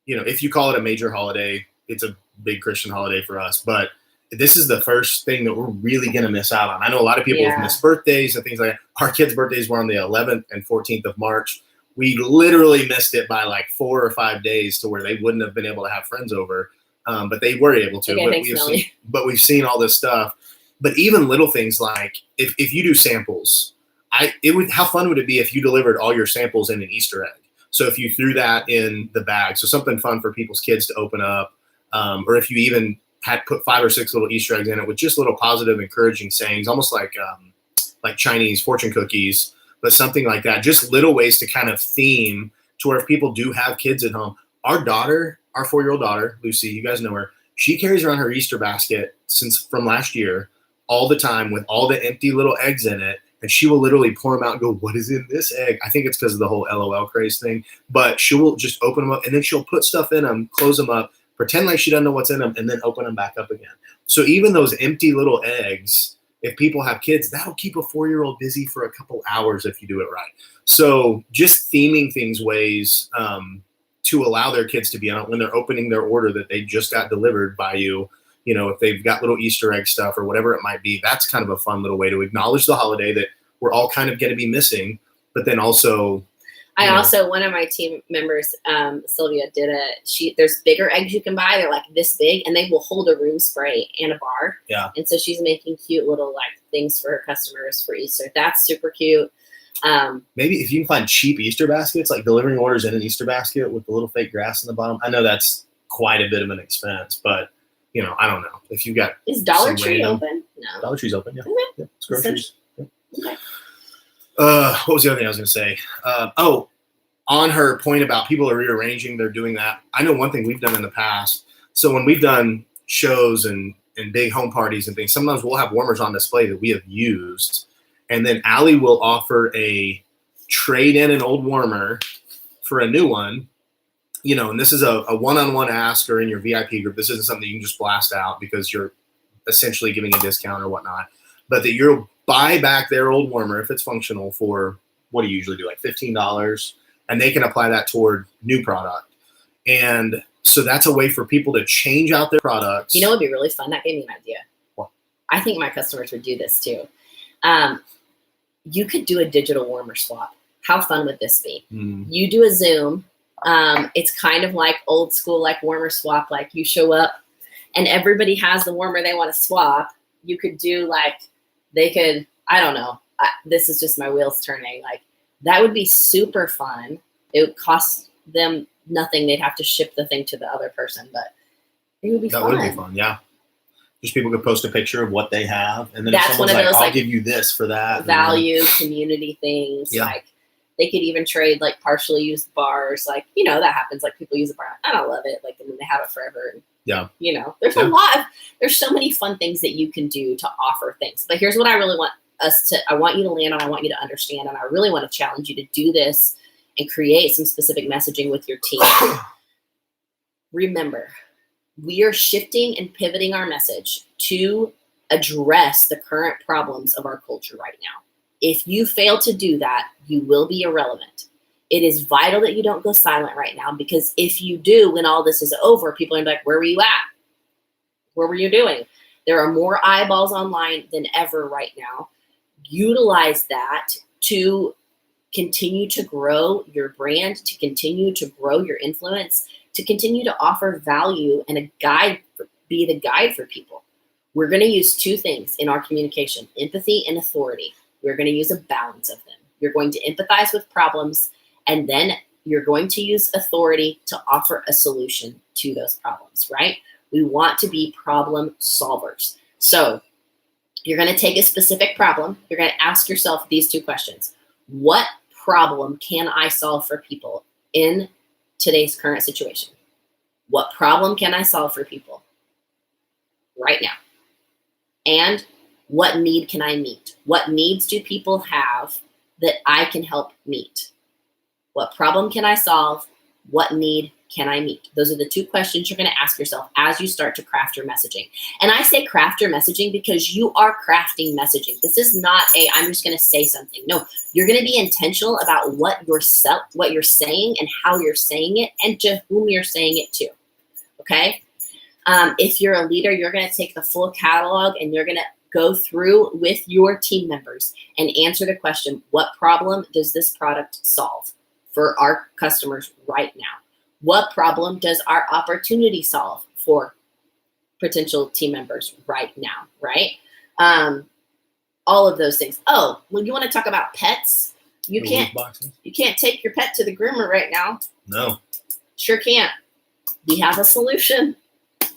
if you call it a major holiday, it's a big Christian holiday for us, but this is the first thing that we're really going to miss out on. I know a lot of people have missed birthdays and things like that. Our kids' birthdays were on the 11th and 14th of March. We literally missed it by like 4 or 5 days to where they wouldn't have been able to have friends over. But they were able to. Okay, we've seen all this stuff. But even little things like if you do samples, how fun would it be if you delivered all your samples in an Easter egg? So if you threw that in the bag, so something fun for people's kids to open up, or if you even had put 5 or 6 little Easter eggs in it with just little positive, encouraging sayings, almost like Chinese fortune cookies, but something like that. Just little ways to kind of theme to where if people do have kids at home. Our 4-year-old daughter, Lucy, you guys know her, she carries around her Easter basket from last year all the time with all the empty little eggs in it. And she will literally pour them out and go, what is in this egg? I think it's because of the whole LOL craze thing. But she will just open them up, and then she'll put stuff in them, close them up, pretend like she doesn't know what's in them, and then open them back up again. So even those empty little eggs, if people have kids, that'll keep a 4-year-old busy for a couple hours if you do it right. So just theming things ways to allow their kids to be on it when they're opening their order that they just got delivered by you. If they've got little Easter egg stuff or whatever it might be, that's kind of a fun little way to acknowledge the holiday that we're all kind of going to be missing, but then also. One of my team members, Sylvia, there's bigger eggs you can buy. They're like this big, and they will hold a room spray and a bar. Yeah. And so she's making cute little like things for her customers for Easter. That's super cute. Maybe if you can find cheap Easter baskets, like delivering orders in an Easter basket with the little fake grass in the bottom. I know that's quite a bit of an expense, but I don't know if you got. Is Dollar Tree open? No. Dollar Tree's open. Yeah. Okay. Yeah, it's groceries. Yeah. Okay. What was the other thing I was going to say? On her point about people are rearranging, they're doing that. I know one thing we've done in the past. So when we've done shows and big home parties and things, sometimes we'll have warmers on display that we have used. And then Allie will offer a trade in an old warmer for a new one. and this is a one-on-one ask or in your VIP group. This isn't something you can just blast out because you're essentially giving a discount or whatnot, but that you'll buy back their old warmer if it's functional for, what do you usually do, like $15, and they can apply that toward new product. And so that's a way for people to change out their products. You know what would be really fun? That gave me an idea. What? I think my customers would do this too. You could do a digital warmer swap. How fun would this be? You do a Zoom. It's kind of like old school, like warmer swap. Like you show up and everybody has the warmer they want to swap. You could do I don't know. This is just my wheels turning. Like that would be super fun. It would cost them nothing. They'd have to ship the thing to the other person, but it would be fun. That would be fun. Yeah. Just people could post a picture of what they have. And then that's if someone's one of those, I'll give you this for that. Value, community things. Yeah. Like they could even trade like partially used bars. Like, that happens. Like people use a bar. I don't love it. Like, and then they have it forever. And, there's there's so many fun things that you can do to offer things. But here's what I really want I want you to land on. I want you to understand. And I really want to challenge you to do this and create some specific messaging with your team. Remember, we are shifting and pivoting our message to address the current problems of our culture right now. If you fail to do that, you will be irrelevant. It is vital that you don't go silent right now, because if you do, when all this is over, people are gonna be like, where were you at? What were you doing? There are more eyeballs online than ever right now. Utilize that to continue to grow your brand, to continue to grow your influence, to continue to offer value and be the guide for people. We're going to use two things in our communication: empathy and authority. We're going to use a balance of them. You're going to empathize with problems, and then you're going to use authority to offer a solution to those problems, right? We want to be problem solvers. So you're going to take a specific problem. You're going to ask yourself these two questions. What problem can I solve for people in today's current situation? What problem can I solve for people right now? And what need can I meet? What needs do people have that I can help meet? What problem can I solve? What need can I meet? Those are the two questions you're going to ask yourself as you start to craft your messaging. And I say craft your messaging because you are crafting messaging. This is not I'm just going to say something. No, you're going to be intentional about what you're saying and how you're saying it and to whom you're saying it to. Okay? If you're a leader, you're going to take the full catalog and you're going to go through with your team members and answer the question, what problem does this product solve for our customers right now? What problem does our opportunity solve for potential team members right now, right? All of those things. Oh, well, you want to talk about pets? You can't take your pet to the groomer right now. No. Sure can't. We have a solution,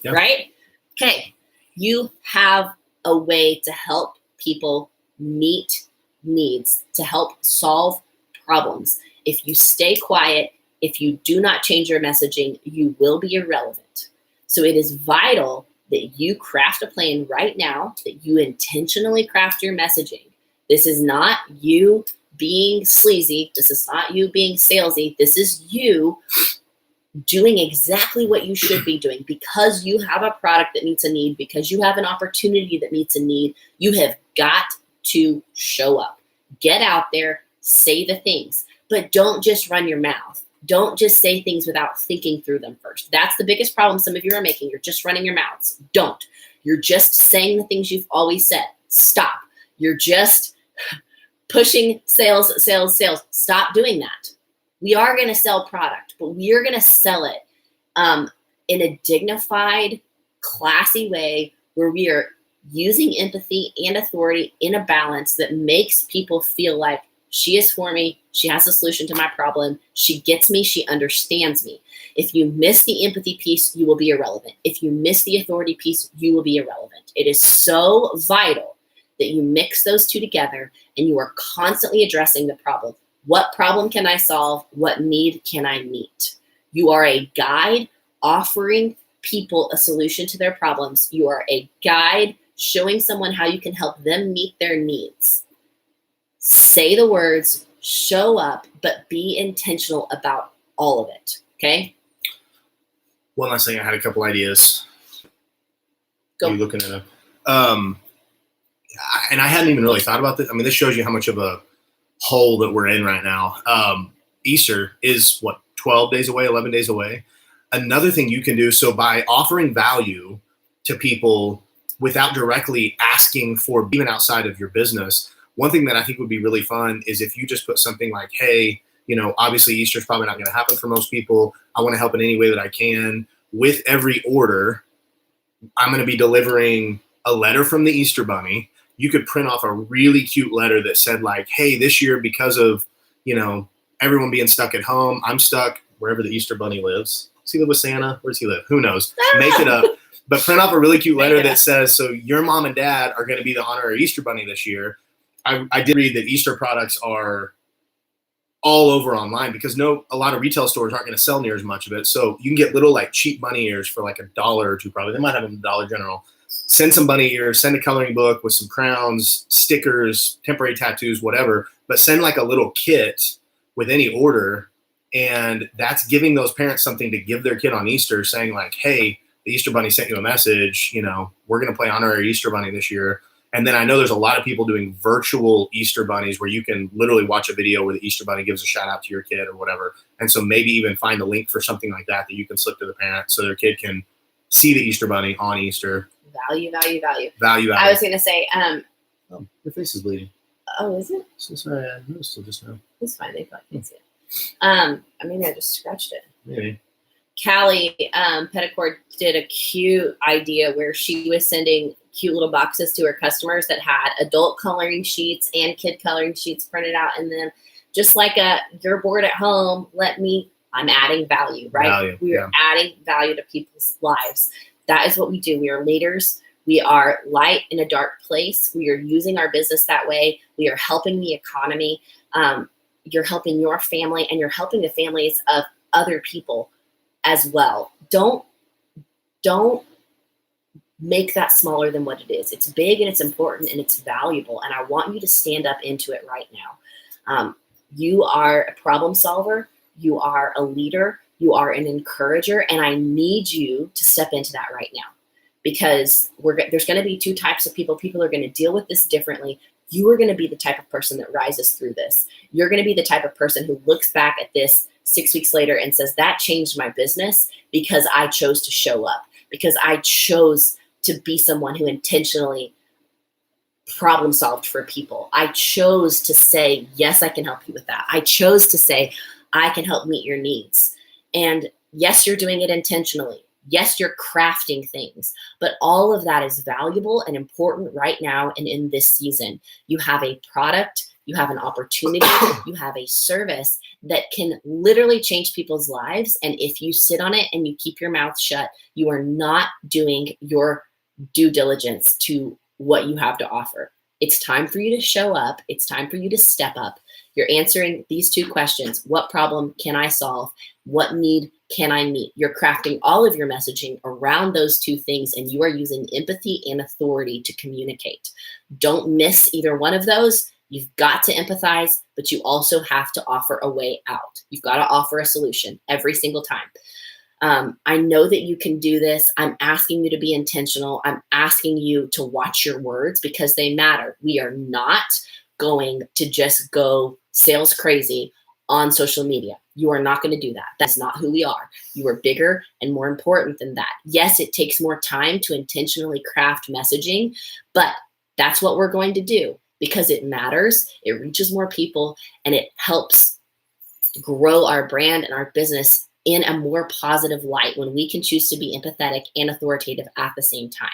right? Okay. You have a way to help people meet needs, to help solve problems. If you stay quiet, if you do not change your messaging, you will be irrelevant. So it is vital that you craft a plan right now, that you intentionally craft your messaging. This is not you being sleazy. This is not you being salesy. This is you doing exactly what you should be doing because you have a product that meets a need, because you have an opportunity that meets a need. You have got to show up. Get out there, say the things, but don't just run your mouth. Don't just say things without thinking through them first. That's the biggest problem some of you are making. You're just running your mouths. Don't. You're just saying the things you've always said. Stop. You're just pushing sales. Stop doing that. We are going to sell product, but we are going to sell it in a dignified, classy way where we are using empathy and authority in a balance that makes people feel like she is for me. She has a solution to my problem. She gets me. She understands me. If you miss the empathy piece, you will be irrelevant. If you miss the authority piece, you will be irrelevant. It is so vital that you mix those two together and you are constantly addressing the problem. What problem can I solve? What need can I meet? You are a guide offering people a solution to their problems. You are a guide showing someone how you can help them meet their needs. Say the words, show up, but be intentional about all of it, okay? One last thing, I had a couple ideas. Go. Are you looking at them? And I hadn't even really thought about this. I mean, this shows you how much of a hole that we're in right now. Easter is 12 days away, 11 days away. Another thing you can do, so by offering value to people without directly asking for, even outside of your business, one thing that I think would be really fun is if you just put something like, hey, obviously Easter's probably not going to happen for most people. I want to help in any way that I can. With every order, I'm going to be delivering a letter from the Easter Bunny. You could print off a really cute letter that said like, hey, this year, because of, everyone being stuck at home, I'm stuck wherever the Easter Bunny lives. Does he live with Santa? Where does he live? Who knows? Make it up. But print off a really cute letter that says, so your mom and dad are going to be the honorary Easter Bunny this year. I did read that Easter products are all over online because a lot of retail stores aren't going to sell near as much of it. So you can get little like cheap bunny ears for like $1 or $2 probably. They might have them in Dollar General. Send some bunny ears, send a coloring book with some crowns, stickers, temporary tattoos, whatever. But send like a little kit with any order. And that's giving those parents something to give their kid on Easter, saying like, hey, the Easter Bunny sent you a message. We're going to play honorary Easter Bunny this year. And then I know there's a lot of people doing virtual Easter bunnies where you can literally watch a video where the Easter Bunny gives a shout out to your kid or whatever. And so maybe even find a link for something like that you can slip to the parent so their kid can see the Easter Bunny on Easter. Value. Value. I was going to say, your face is bleeding. Oh, is it? So sorry, I noticed it just now. It's fine. They probably can't see it. Maybe I just scratched it. Maybe. Callie Petticord did a cute idea where she was sending cute little boxes to her customers that had adult coloring sheets and kid coloring sheets printed out in them. Just like you're bored at home, I'm adding value, right? We are adding value to people's lives. That is what we do. We are leaders. We are light in a dark place. We are using our business that way. We are helping the economy. You're helping your family and you're helping the families of other people as well. Don't make that smaller than what it is. It's big and it's important and it's valuable. And I want you to stand up into it right now. You are a problem solver. You are a leader. You are an encourager. And I need you to step into that right now because there's going to be two types of people. People are going to deal with this differently. You are going to be the type of person that rises through this. You're going to be the type of person who looks back at this 6 weeks later and says, that changed my business because I chose to show up, because I chose to be someone who intentionally problem solved for people. I chose to say, yes, I can help you with that. I chose to say, I can help meet your needs. And yes, you're doing it intentionally. Yes, you're crafting things, but all of that is valuable and important right now and in this season. You have a product, you have an opportunity, you have a service that can literally change people's lives. And if you sit on it and you keep your mouth shut, you are not doing your due diligence to what you have to offer. It's time for you to show up. It's time for you to step up. You're answering these two questions. What problem can I solve? What need can I meet? You're crafting all of your messaging around those two things, and you are using empathy and authority to communicate. Don't miss either one of those. You've got to empathize, but you also have to offer a way out. You've got to offer a solution every single time. I know that you can do this. I'm asking you to be intentional. I'm asking you to watch your words because they matter. We are not going to just go sales crazy on social media. You are not going to do that. That's not who we are. You are bigger and more important than that. Yes, it takes more time to intentionally craft messaging, but that's what we're going to do because it matters. It reaches more people and it helps grow our brand and our business in a more positive light when we can choose to be empathetic and authoritative at the same time.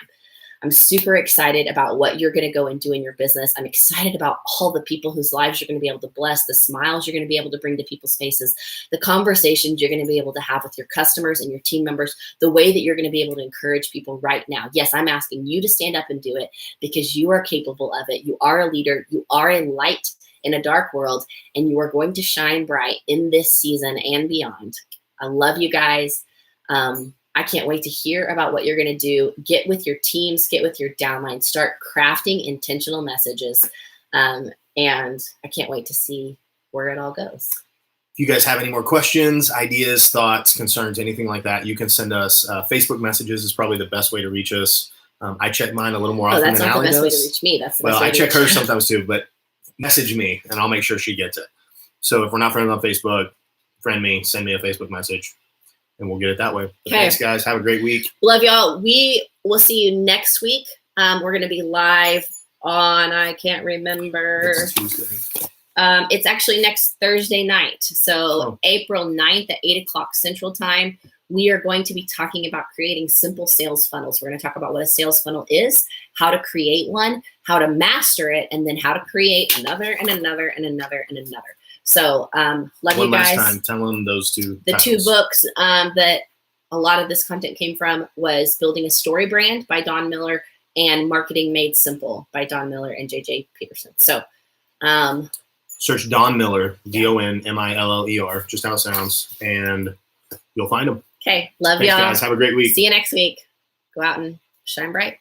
I'm super excited about what you're going to go and do in your business. I'm excited about all the people whose lives you're going to be able to bless, the smiles you're going to be able to bring to people's faces, the conversations you're going to be able to have with your customers and your team members, the way that you're going to be able to encourage people right now. Yes, I'm asking you to stand up and do it because you are capable of it. You are a leader. You are a light in a dark world, and you are going to shine bright in this season and beyond. I love you guys. I can't wait to hear about what you're going to do. Get with your teams, get with your downline, start crafting intentional messages. And I can't wait to see where it all goes. If you guys have any more questions, ideas, thoughts, concerns, anything like that, you can send us Facebook messages is probably the best way to reach us. I check mine a little more often that's than not Allie the best way to does. reach me. That's the Well, best way I to check reach her you. sometimes too, but message me and I'll make sure she gets it. So if we're not friends on Facebook, friend me, send me a Facebook message, and we'll get it that way. But Okay. Thanks, guys. Have a great week. Love y'all. We will see you next week. We're going to be live on, I can't remember. It's Tuesday. It's actually next Thursday night. So Oh. April 9th at 8 o'clock Central Time. We are going to be talking about creating simple sales funnels. We're going to talk about what a sales funnel is, how to create one, how to master it, and then how to create another and another and another and another. So love One you guys. last time, tell them those two The titles. 2 books that a lot of this content came from was Building a Story Brand by Don Miller and Marketing Made Simple by Don Miller and JJ Peterson. So Search Don Miller, DonMiller, just how it sounds, and you'll find them. okay, love Thanks, y'all. guys. Have a great week. See you next week. Go out and shine bright.